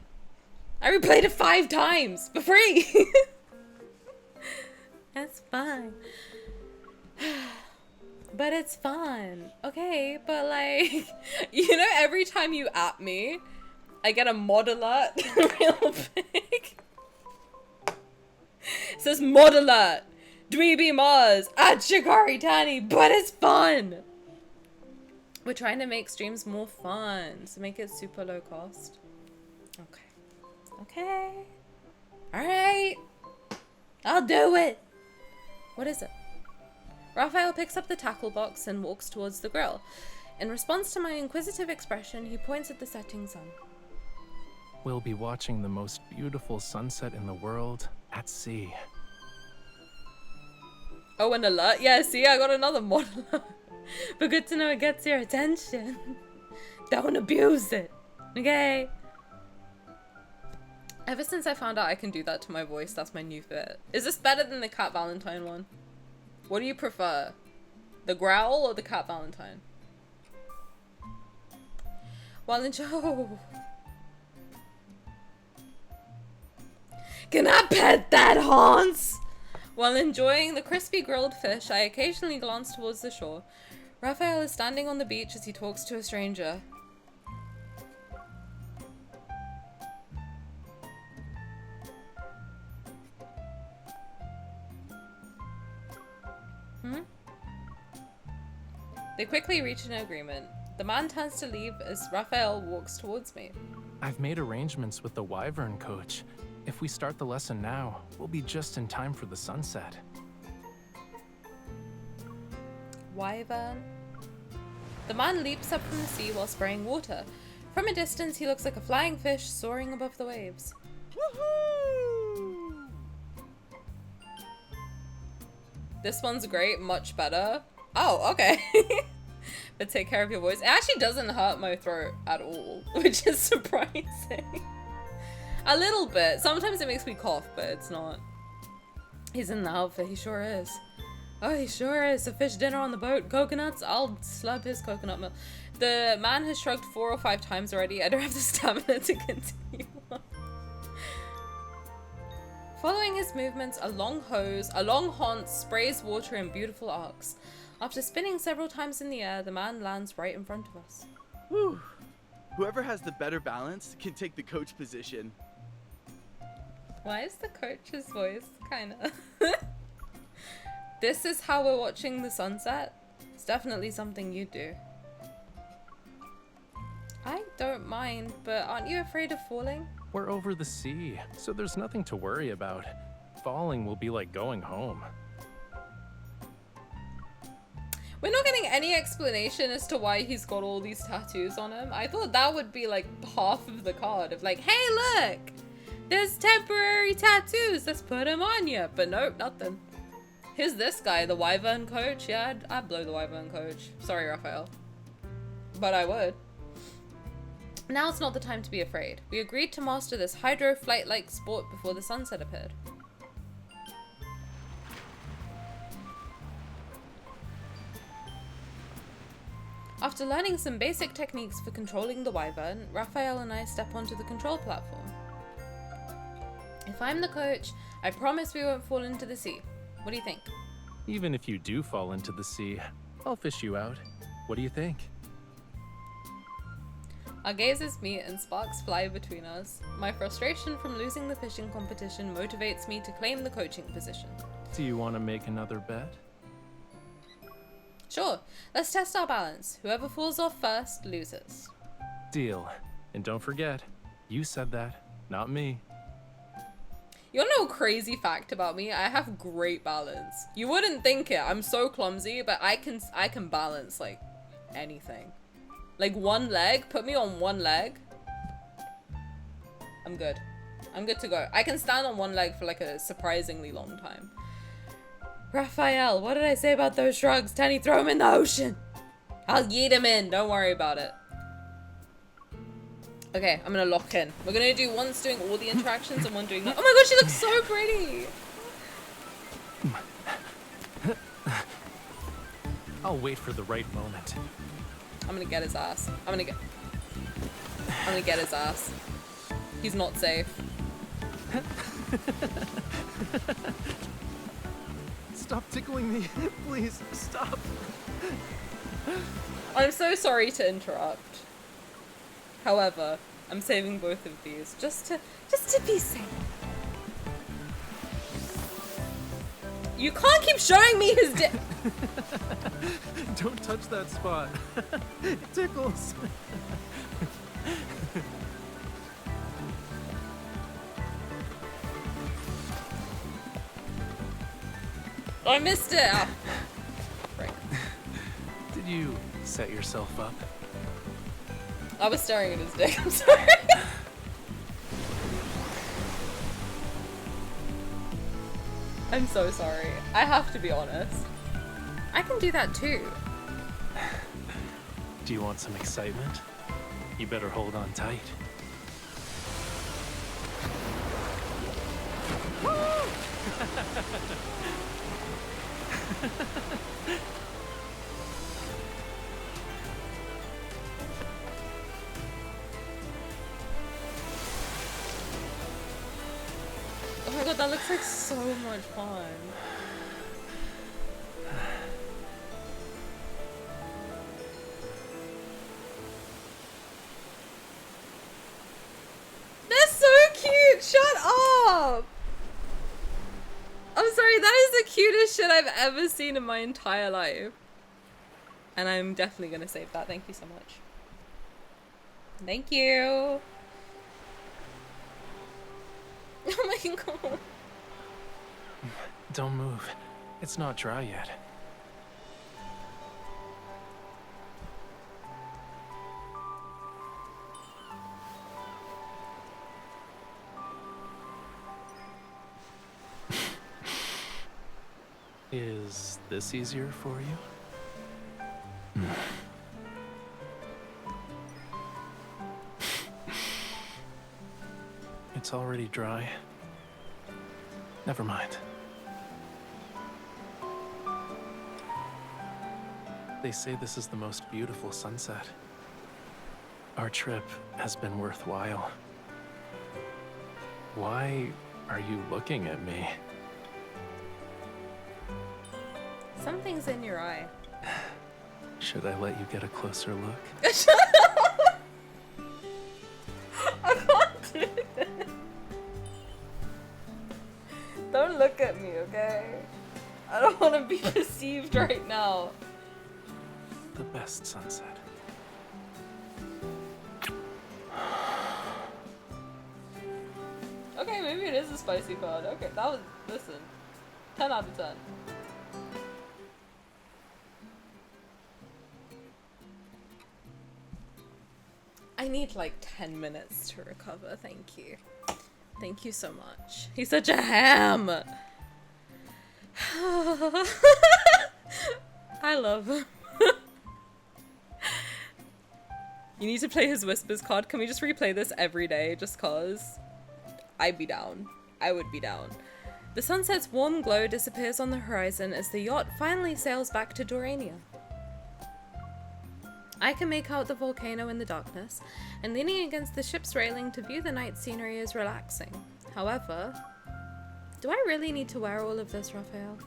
I replayed it 5 times for free. That's fine. But it's fun. Okay, but like, you know, every time you at me, I get a mod alert real big. It says mod alert. Dweeby Mars at Shikari Tani, but it's fun. We're trying to make streams more fun, so make it super low cost. Okay. Okay. Alright. I'll do it. What is it? Raphael picks up the tackle box and walks towards the grill. In response to my inquisitive expression, he points at the setting sun. We'll be watching the most beautiful sunset in the world at sea. Oh, an alert? Yeah, see, I got another mod alert. But good to know it gets your attention. Don't abuse it. Okay? Ever since I found out I can do that to my voice, that's my new fit. Is this better than the Cat Valentine one? What do you prefer? The growl or the Cat Valentine? While enjoying... Can I pet that, Hans? While enjoying the crispy grilled fish, I occasionally glance towards the shore. Raphael is standing on the beach as he talks to a stranger. They quickly reach an agreement. The man turns to leave as Raphael walks towards me. I've made arrangements with the Wyvern coach. If we start the lesson now, we'll be just in time for the sunset. Wyvern? The man leaps up from the sea while spraying water. From a distance, he looks like a flying fish soaring above the waves. Woohoo! This one's great, much better. Oh, okay. But take care of your voice. It actually doesn't hurt my throat at all, which is surprising. A little bit. Sometimes it makes me cough, but it's not. He's in the outfit. He sure is. Oh, he sure is. A fish dinner on the boat. Coconuts? I'll slurp his coconut milk. The man has shrugged 4 or 5 times already. I don't have the stamina to continue on. Following his movements, a long haunce sprays water in beautiful arcs. After spinning several times in the air, the man lands right in front of us. Whew. Whoever has the better balance can take the coach position. Why is the coach's voice kinda... This is how we're watching the sunset? It's definitely something you do. I don't mind, but aren't you afraid of falling? We're over the sea, so there's nothing to worry about. Falling will be like going home. We're not getting any explanation as to why he's got all these tattoos on him. I thought that would be like half of the card of like, hey look, there's temporary tattoos, let's put them on you. But nope, nothing. Here's this guy, the Wyvern coach. Yeah, I'd blow the Wyvern coach. Sorry, Raphael. But I would. Now it's not the time to be afraid. We agreed to master this hydro flight-like sport before the sunset appeared. After learning some basic techniques for controlling the Wyvern, Raphael and I step onto the control platform. If I'm the coach, I promise we won't fall into the sea. What do you think? Even if you do fall into the sea, I'll fish you out. What do you think? Our gazes meet and sparks fly between us. My frustration from losing the fishing competition motivates me to claim the coaching position. Do you want to make another bet? Sure, let's test our balance. Whoever falls off first loses. Deal. And don't forget, you said that, not me. You wanna know a crazy fact about me? I have great balance. You wouldn't think it. I'm so clumsy, but I can balance like anything. Like one leg, put me on one leg. I'm good. I'm good to go. I can stand on one leg for like a surprisingly long time. Raphael, what did I say about those drugs? Tani, throw them in the ocean. I'll yeet them in. Don't worry about it. Okay, I'm gonna lock in. We're gonna do one's doing all the interactions and one doing. Oh my god, she looks so pretty. I'll wait for the right moment. I'm gonna get his ass. I'm gonna get his ass. He's not safe. Stop tickling me. Please, stop. I'm so sorry to interrupt. However, I'm saving both of these just to be safe. You can't keep showing me his dick. Don't touch that spot. It tickles. I missed it. Oh. Right. Did you set yourself up? I was staring at his dick. I'm sorry. I'm so sorry. I have to be honest. I can do that too. Do you want some excitement? You better hold on tight. Oh my god, that looks like so much fun. They're so cute! Shut up! I'm sorry, that is the cutest shit I've ever seen in my entire life. And I'm definitely gonna save that. Thank you so much. Thank you! Oh my god. Don't move. It's not dry yet. Is this easier for you? It's already dry. Never mind. They say this is the most beautiful sunset. Our trip has been worthwhile. Why are you looking at me? Something's in your eye. Should I let you get a closer look? I can't do this. Don't look at me, okay? I don't want to be perceived right now. The best sunset. Okay, maybe it is a spicy pod. Okay, that was, listen, 10 out of 10. I need like 10 minutes to recover, thank you. Thank you so much. He's such a ham! I love him. You need to play his Whispers card. Can we just replay this every day just cause? I'd be down. I would be down. The sunset's warm glow disappears on the horizon as the yacht finally sails back to Dorania. I can make out the volcano in the darkness, and leaning against the ship's railing to view the night scenery is relaxing. However, do I really need to wear all of this, Raphael?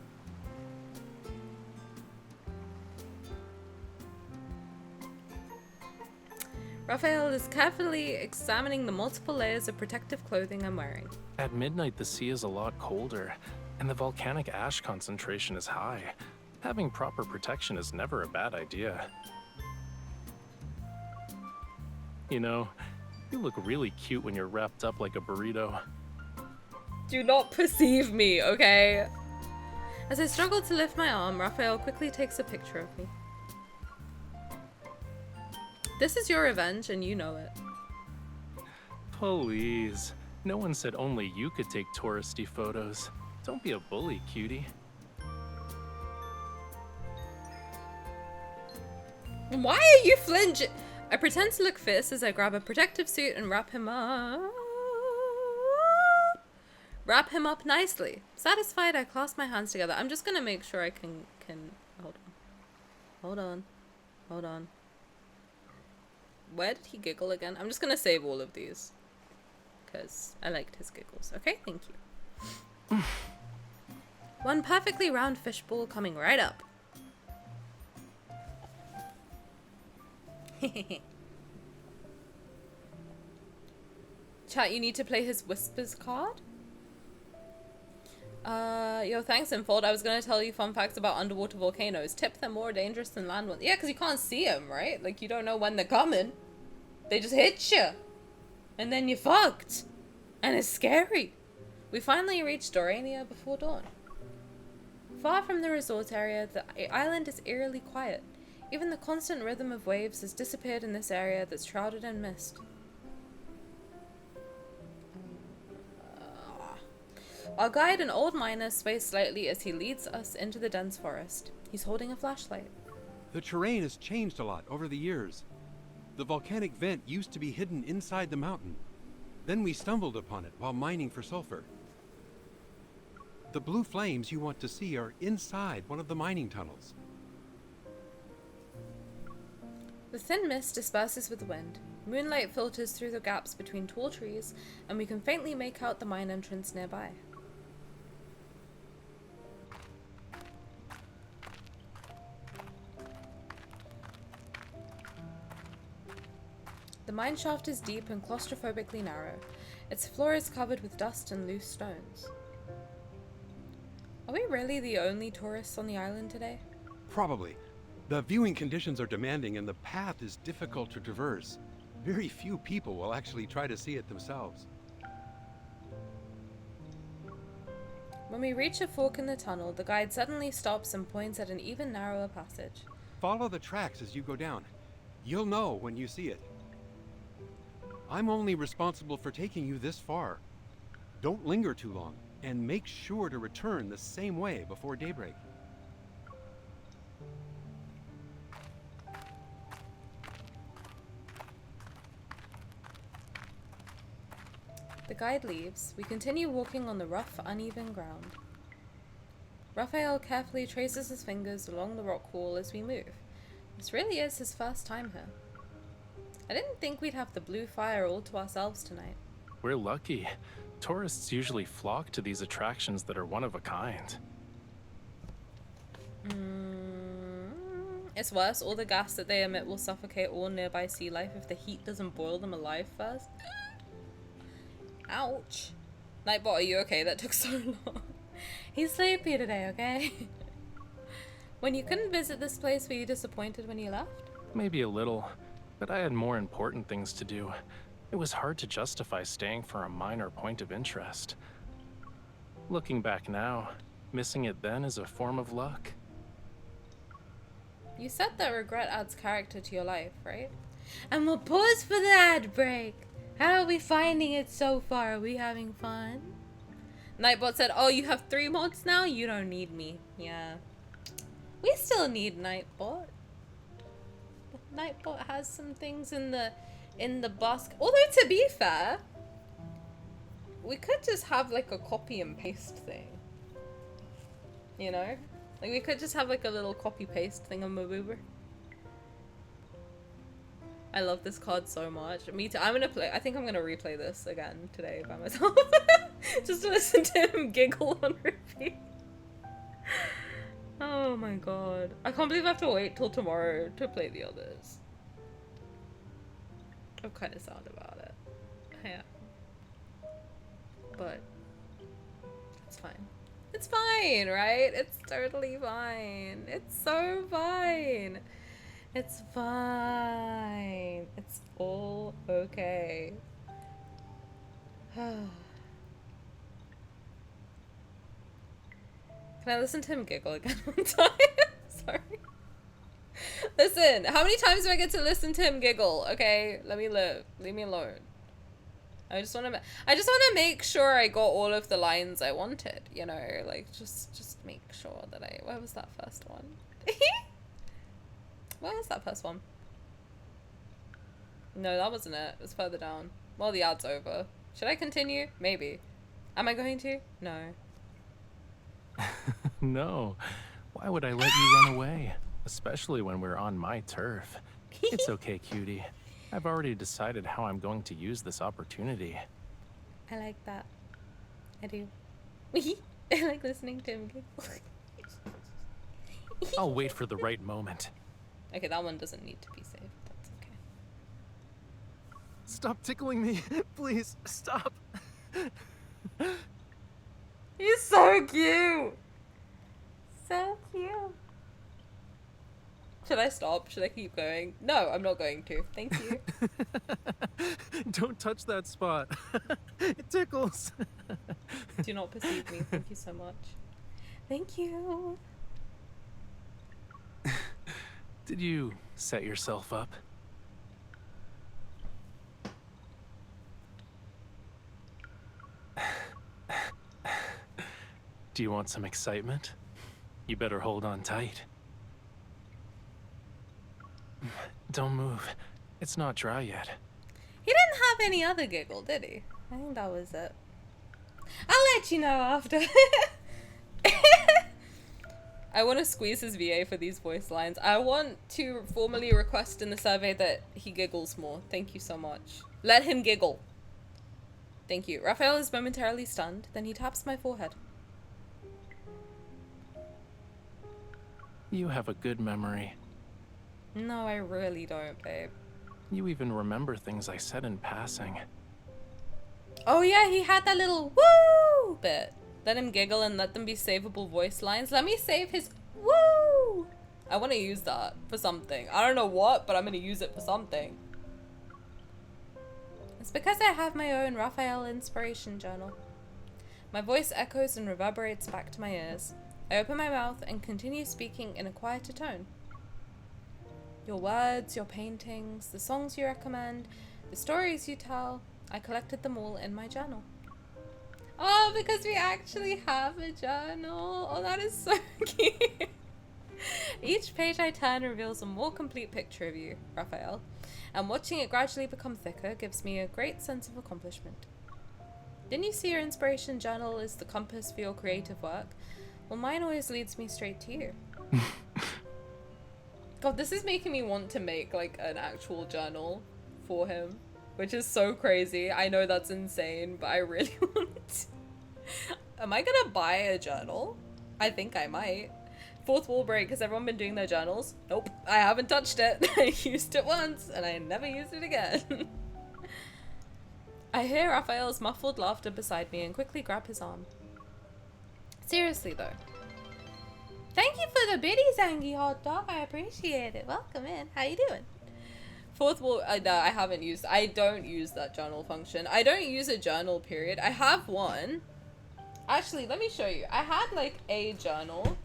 Raphael is carefully examining the multiple layers of protective clothing I'm wearing. At midnight, the sea is a lot colder, and the volcanic ash concentration is high. Having proper protection is never a bad idea. You know, you look really cute when you're wrapped up like a burrito. Do not perceive me, okay? As I struggle to lift my arm, Raphael quickly takes a picture of me. This is your revenge, and you know it. Please. No one said only you could take touristy photos. Don't be a bully, cutie. Why are you flinching? I pretend to look fierce as I grab a protective suit and wrap him up. Wrap him up nicely. Satisfied, I clasp my hands together. I'm just gonna make sure I can hold on. Where did he giggle again? I'm just gonna save all of these because I liked his giggles. Okay, thank you. One perfectly round fishbowl coming right up. Chat, you need to play his whispers card. Yo, thanks, Infold. I was gonna tell you fun facts about underwater volcanoes. Tip, they're more dangerous than land ones. Yeah, because you can't see them, right? Like, you don't know when they're coming. They just hit you. And then you're fucked. And it's scary. We finally reached Dorania before dawn. Far from the resort area, the island is eerily quiet. Even the constant rhythm of waves has disappeared in this area that's shrouded in mist. Our guide, an old miner, sways slightly as he leads us into the dense forest. He's holding a flashlight. The terrain has changed a lot over the years. The volcanic vent used to be hidden inside the mountain. Then we stumbled upon it while mining for sulfur. The blue flames you want to see are inside one of the mining tunnels. The thin mist disperses with the wind. Moonlight filters through the gaps between tall trees, and we can faintly make out the mine entrance nearby. The mine shaft is deep and claustrophobically narrow. Its floor is covered with dust and loose stones. Are we really the only tourists on the island today? Probably. The viewing conditions are demanding and the path is difficult to traverse. Very few people will actually try to see it themselves. When we reach a fork in the tunnel, the guide suddenly stops and points at an even narrower passage. Follow the tracks as you go down. You'll know when you see it. I'm only responsible for taking you this far. Don't linger too long, and make sure to return the same way before daybreak. The guide leaves. We continue walking on the rough, uneven ground. Raphael carefully traces his fingers along the rock wall as we move. This really is his first time here. I didn't think we'd have the blue fire all to ourselves tonight. We're lucky. Tourists usually flock to these attractions that are one of a kind. It's worse. All the gas that they emit will suffocate all nearby sea life if the heat doesn't boil them alive first. Ouch. Nightbot, are you okay? That took so long. He's sleepy today, okay? When you couldn't visit this place, were you disappointed when you left? Maybe a little, but I had more important things to do. It was hard to justify staying for a minor point of interest. Looking back now, missing it then is a form of luck. You said that regret adds character to your life, right? And we'll pause for the ad break. How are we finding it so far? Are we having fun? Nightbot said, oh, you have 3 mods now? You don't need me. Yeah. We still need Nightbot. Nightbot has some things in the basket. Although, to be fair, we could just have like a copy and paste thing. You know? Like, we could just have like a little copy paste thingamaboober. I love this card so much. Me too. I think I'm gonna replay this again today by myself. Just to listen to him giggle on repeat. Oh my god. I can't believe I have to wait till tomorrow to play the others. I'm kind of sad about it. Yeah. But it's fine. It's fine, right? It's totally fine. It's so fine. It's fine. It's all okay. Can I listen to him giggle again one time? Sorry. Listen, how many times do I get to listen to him giggle? Okay, let me live. Leave me alone. I just want to make sure I got all of the lines I wanted, you know, like just make sure that where was that first one? Where was that first one? No, that wasn't it. It was further down. Well, the ad's over. Should I continue? Maybe. Am I going to? No. No. Why would I let you run away? Especially when we're on my turf. It's okay, cutie. I've already decided how I'm going to use this opportunity. I like that. I do. I like listening to him giggle. I'll wait for the right moment. Okay, that one doesn't need to be saved. That's okay. Stop tickling me. Please, stop. He's so cute. So cute. Should I stop? Should I keep going? No, I'm not going to. Thank you. Don't touch that spot. It tickles. Do not perceive me. Thank you so much. Thank you. Did you set yourself up? Do you want some excitement? You better hold on tight. Don't move. It's not dry yet. He didn't have any other giggle, did he? I think that was it. I'll let you know after. I want to squeeze his VA for these voice lines. I want to formally request in the survey that he giggles more. Thank you so much. Let him giggle. Thank you. Raphael is momentarily stunned, then he taps my forehead. You have a good memory. No, I really don't, babe. You even remember things I said in passing. Oh yeah, he had that little woo bit. Let him giggle and let them be savable voice lines. Let me save his woo. I want to use that for something. I don't know what, but I'm going to use it for something. It's because I have my own Rafayel inspiration journal. My voice echoes and reverberates back to my ears. I open my mouth and continue speaking in a quieter tone. Your words, your paintings, the songs you recommend, the stories you tell, I collected them all in my journal. Oh, because we actually have a journal. Oh, that is so cute. Each page I turn reveals a more complete picture of you, Raphael, and watching it gradually become thicker gives me a great sense of accomplishment. Didn't you see your inspiration journal is the compass for your creative work? Well, mine always leads me straight to you. God, this is making me want to make, like, an actual journal for him, which is so crazy. I know that's insane, but I really want to. Am I gonna buy a journal? I think I might. Fourth wall break. Has everyone been doing their journals? Nope. I haven't touched it. I used it once, and I never used it again. I hear Raphael's muffled laughter beside me and quickly grab his arm. Seriously, though. Thank you for the biddies, Angie Hot Dog. I appreciate it. Welcome in. How you doing? Fourth wall. No, I haven't used. I don't use that journal function. I don't use a journal, period. I have one. Actually, let me show you. I had like a journal.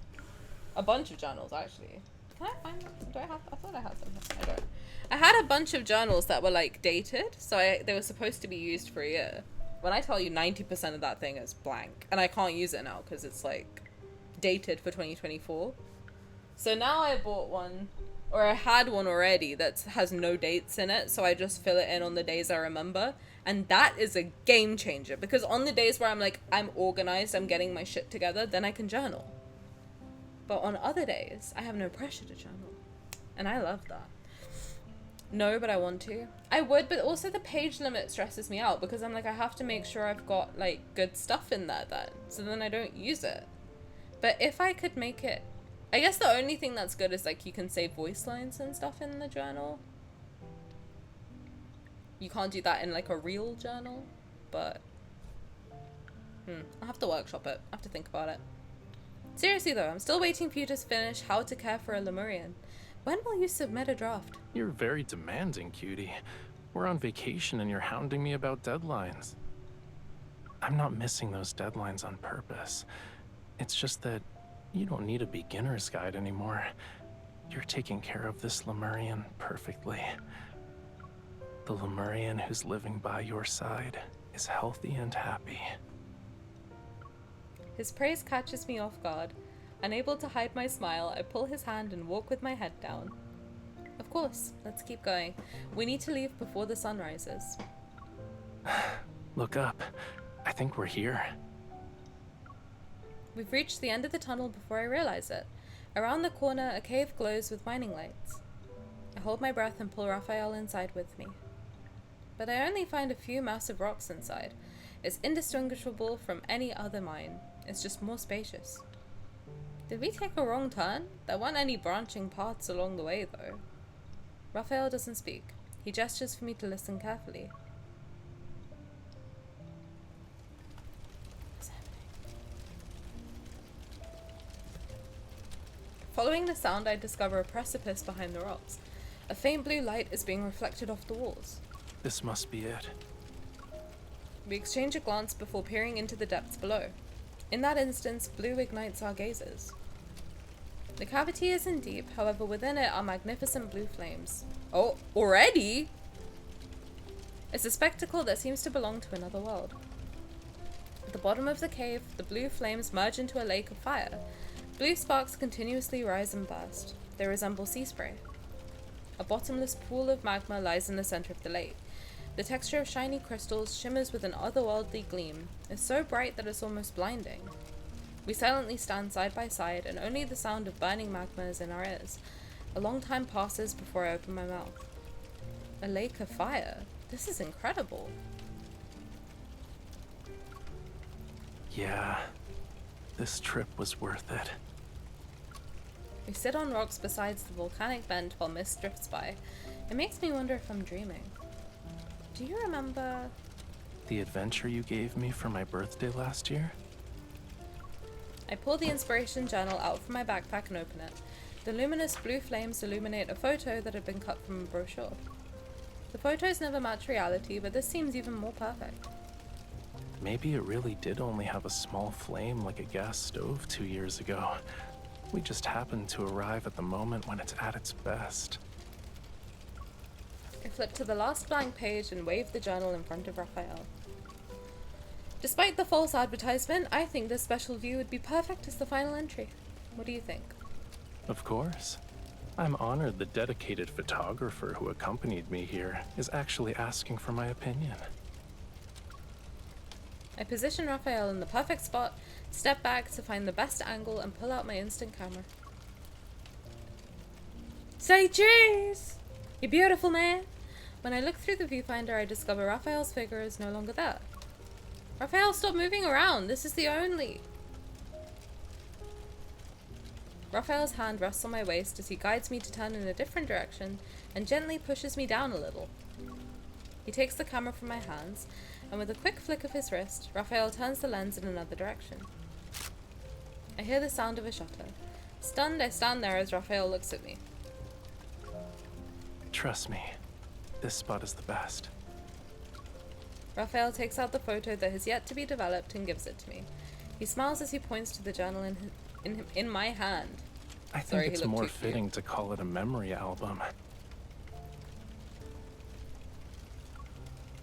A bunch of journals, actually. Can I find them? Do I have? I thought I had them. I don't. I had a bunch of journals that were like dated. So they were supposed to be used for a year. When I tell you 90% of that thing is blank. And I can't use it now because it's like dated for 2024. So now I bought one, or I had one already that has no dates in it, so I just fill it in on the days I remember, and that is a game changer, because on the days where I'm like, I'm organized, I'm getting my shit together, then I can journal. But on other days, I have no pressure to journal, and I love that. No, but I want to. I would, but also the page limit stresses me out, because I'm like, I have to make sure I've got like good stuff in there then, so then I don't use it. But if I could make it, I guess the only thing that's good is like you can save voice lines and stuff in the journal. You can't do that in like a real journal, but I'll have to workshop it. I have to think about it. Seriously though, I'm still waiting for you to finish How to Care for a Lemurian. When will you submit a draft? You're very demanding, cutie. We're on vacation and you're hounding me about deadlines. I'm not missing those deadlines on purpose. It's just that you don't need a beginner's guide anymore. You're taking care of this Lemurian perfectly. The Lemurian who's living by your side is healthy and happy. His praise catches me off guard. Unable to hide my smile, I pull his hand and walk with my head down. Of course, let's keep going. We need to leave before the sun rises. Look up. I think we're here. We've reached the end of the tunnel before I realize it. Around the corner, a cave glows with mining lights. I hold my breath and pull Rafayel inside with me. But I only find a few massive rocks inside. It's indistinguishable from any other mine. It's just more spacious. Did we take a wrong turn? There weren't any branching paths along the way, though. Rafayel doesn't speak. He gestures for me to listen carefully. What's happening? Following the sound, I discover a precipice behind the rocks. A faint blue light is being reflected off the walls. This must be it. We exchange a glance before peering into the depths below. In that instance, blue ignites our gazes. The cavity isn't deep, however within it are magnificent blue flames. Oh, already? It's a spectacle that seems to belong to another world. At the bottom of the cave, the blue flames merge into a lake of fire. Blue sparks continuously rise and burst. They resemble sea spray. A bottomless pool of magma lies in the center of the lake. The texture of shiny crystals shimmers with an otherworldly gleam. It's so bright that it's almost blinding. We silently stand side by side, and only the sound of burning magma is in our ears. A long time passes before I open my mouth. A lake of fire? This is incredible. Yeah, this trip was worth it. We sit on rocks beside the volcanic vent while mist drifts by. It makes me wonder if I'm dreaming. Do you remember The adventure you gave me for my birthday last year? I pull the inspiration journal out from my backpack and open it. The luminous blue flames illuminate a photo that had been cut from a brochure. The photos never match reality, but this seems even more perfect. Maybe it really did only have a small flame like a gas stove 2 years ago. We just happened to arrive at the moment when it's at its best. I flip to the last blank page and wave the journal in front of Rafayel. Despite the false advertisement, I think this special view would be perfect as the final entry. What do you think? Of course. I'm honored the dedicated photographer who accompanied me here is actually asking for my opinion. I position Rafayel in the perfect spot, step back to find the best angle, and pull out my instant camera. Say cheese! You beautiful man! When I look through the viewfinder, I discover Rafayel's figure is no longer there. Rafayel, stop moving around! This is the only... Raphael's hand rests on my waist as he guides me to turn in a different direction and gently pushes me down a little. He takes the camera from my hands, and with a quick flick of his wrist, Rafayel turns the lens in another direction. I hear the sound of a shutter. Stunned, I stand there as Rafayel looks at me. Trust me, this spot is the best. Rafayel takes out the photo that has yet to be developed and gives it to me. He smiles as he points to the journal in my hand. I think it's more fitting to call it a memory album.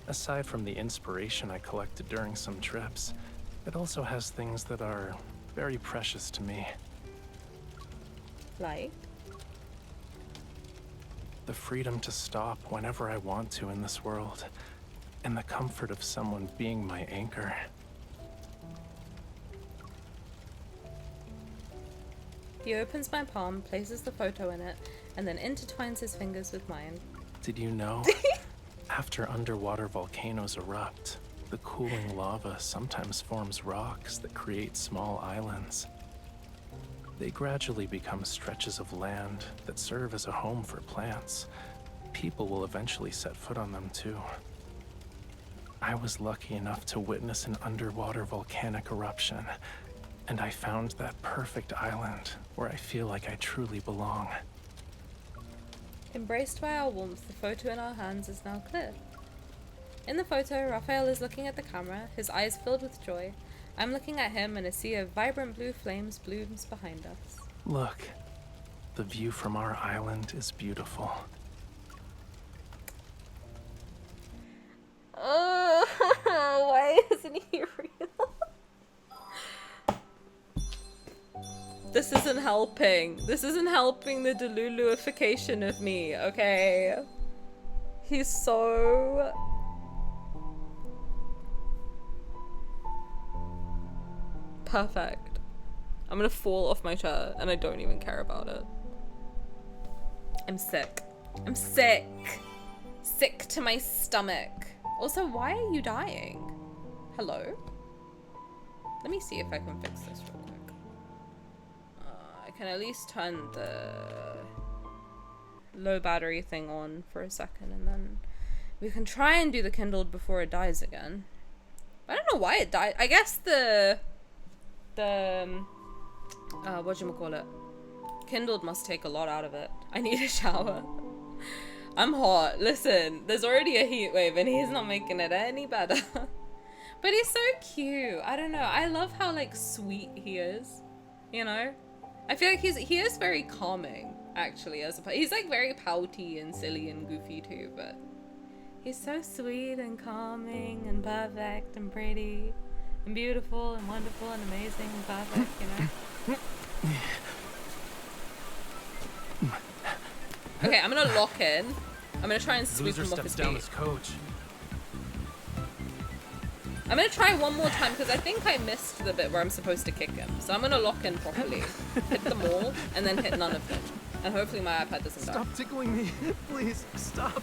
Aside from the inspiration I collected during some trips, it also has things that are very precious to me. Like? The freedom to stop whenever I want to in this world, and the comfort of someone being my anchor. He opens my palm, places the photo in it, and then intertwines his fingers with mine. Did you know? After underwater volcanoes erupt, the cooling lava sometimes forms rocks that create small islands. They gradually become stretches of land that serve as a home for plants. People will eventually set foot on them too. I was lucky enough to witness an underwater volcanic eruption, and I found that perfect island where I feel like I truly belong. Embraced by our warmth, the photo in our hands is now clear. In the photo, Raphael is looking at the camera, his eyes filled with joy. I'm looking at him, and a sea of vibrant blue flames blooms behind us. Look, the view from our island is beautiful. Why isn't he real? This isn't helping. This isn't helping the Deluluification of me, okay? He's so... perfect. I'm gonna fall off my chair and I don't even care about it. I'm sick. I'm sick. Sick to my stomach. Also, why are you dying? Hello? Let me see if I can fix this real quick. I can at least turn the low battery thing on for a second and then we can try and do the kindled before it dies again. I don't know why it died. I guess the whatchamacallit, kindled must take a lot out of it. I need a shower. I'm hot. Listen, there's already a heat wave and he's not making it any better. But he's so cute. I don't know. I love how like sweet he is. You know? I feel like he is very calming actually as a he's like very pouty and silly and goofy too, but he's so sweet and calming and perfect and pretty and beautiful and wonderful and amazing and perfect, you know? Okay, I'm gonna lock in. I'm gonna try and sweep him off his feet. Down his coach. I'm gonna try one more time because I think I missed the bit where I'm supposed to kick him. So I'm gonna lock in properly, hit them all, and then hit none of them. And hopefully my iPad doesn't die. Stop tickling me, please, stop.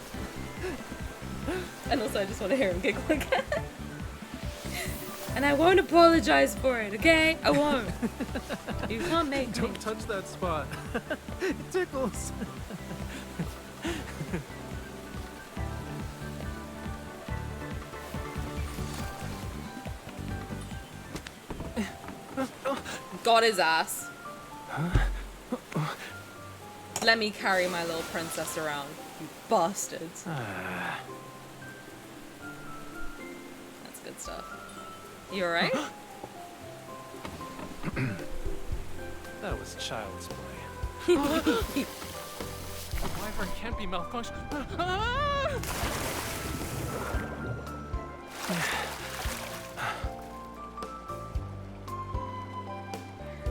And also I just want to hear him giggle again. And I won't apologize for it, okay? I won't. You can't make me. Don't touch that spot. It tickles. Got his ass. Let me carry my little princess around, you bastards. That's good stuff. You alright? That was child's play. The wyvern can't be malfunctioned.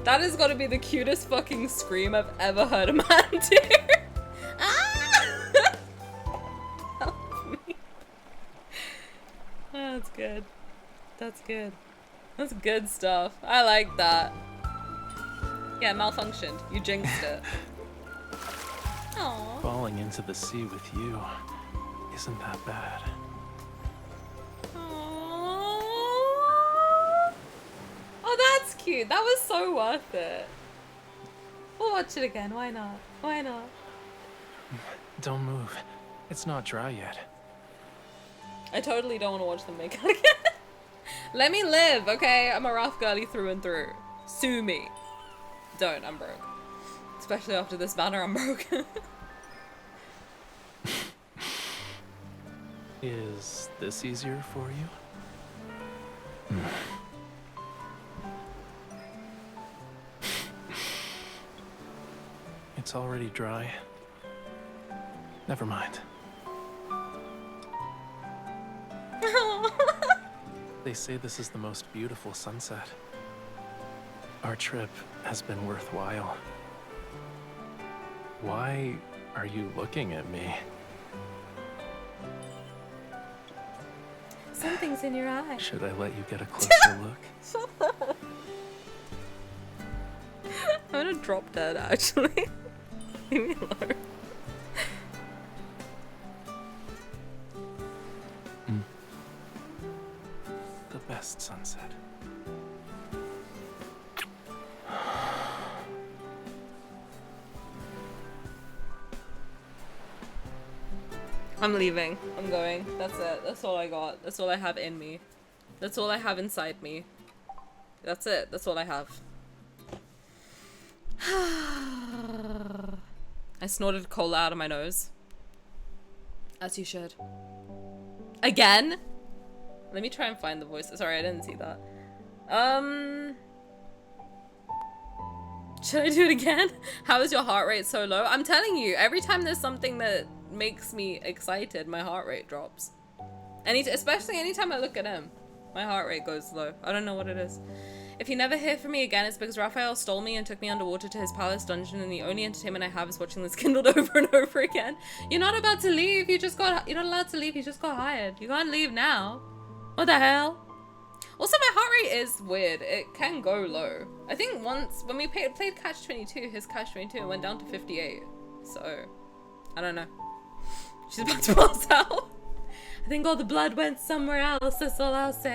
That has got to be the cutest fucking scream I've ever heard a man do. Ah! Help me. Oh, that's good. That's good. That's good stuff. I like that. Yeah, malfunctioned. You jinxed it. Aww. Falling into the sea with you isn't that bad. Oh, that's cute. That was so worth it. We'll watch it again. Why not? Why not? Don't move. It's not dry yet. I totally don't want to watch them make out again. Let me live, okay? I'm a rough girly through and through. Sue me. Don't. I'm broke. Especially after this banner, I'm broke. Is this easier for you? It's already dry. Never mind. They say this is the most beautiful sunset. Our trip has been worthwhile. Why are you looking at me? Something's in your eye. Should I let you get a closer look? I'm gonna drop dead, actually. Leave me alone. The best sunset. I'm leaving. I'm going. That's it. That's all I got. That's all I have in me. That's all I have inside me. That's it. That's all I have. I snorted cola out of my nose. As you should. Again? Let me try and find the voice. Sorry, I didn't see that. Should I do it again? How is your heart rate so low? I'm telling you, every time there's something that makes me excited, my heart rate drops. Especially anytime I look at him, my heart rate goes low. I don't know what it is. If you never hear from me again, it's because Rafayel stole me and took me underwater to his palace dungeon, and the only entertainment I have is watching this kindled over and over again. You're not about to leave. You're not allowed to leave. You just got hired. You can't leave now. What the hell? Also, my heart rate is weird. It can go low. I think once, when we played Catch 22, his Catch 22 went down to 58. So, I don't know. She's about to pass out. I think all the blood went somewhere else. That's all I'll say.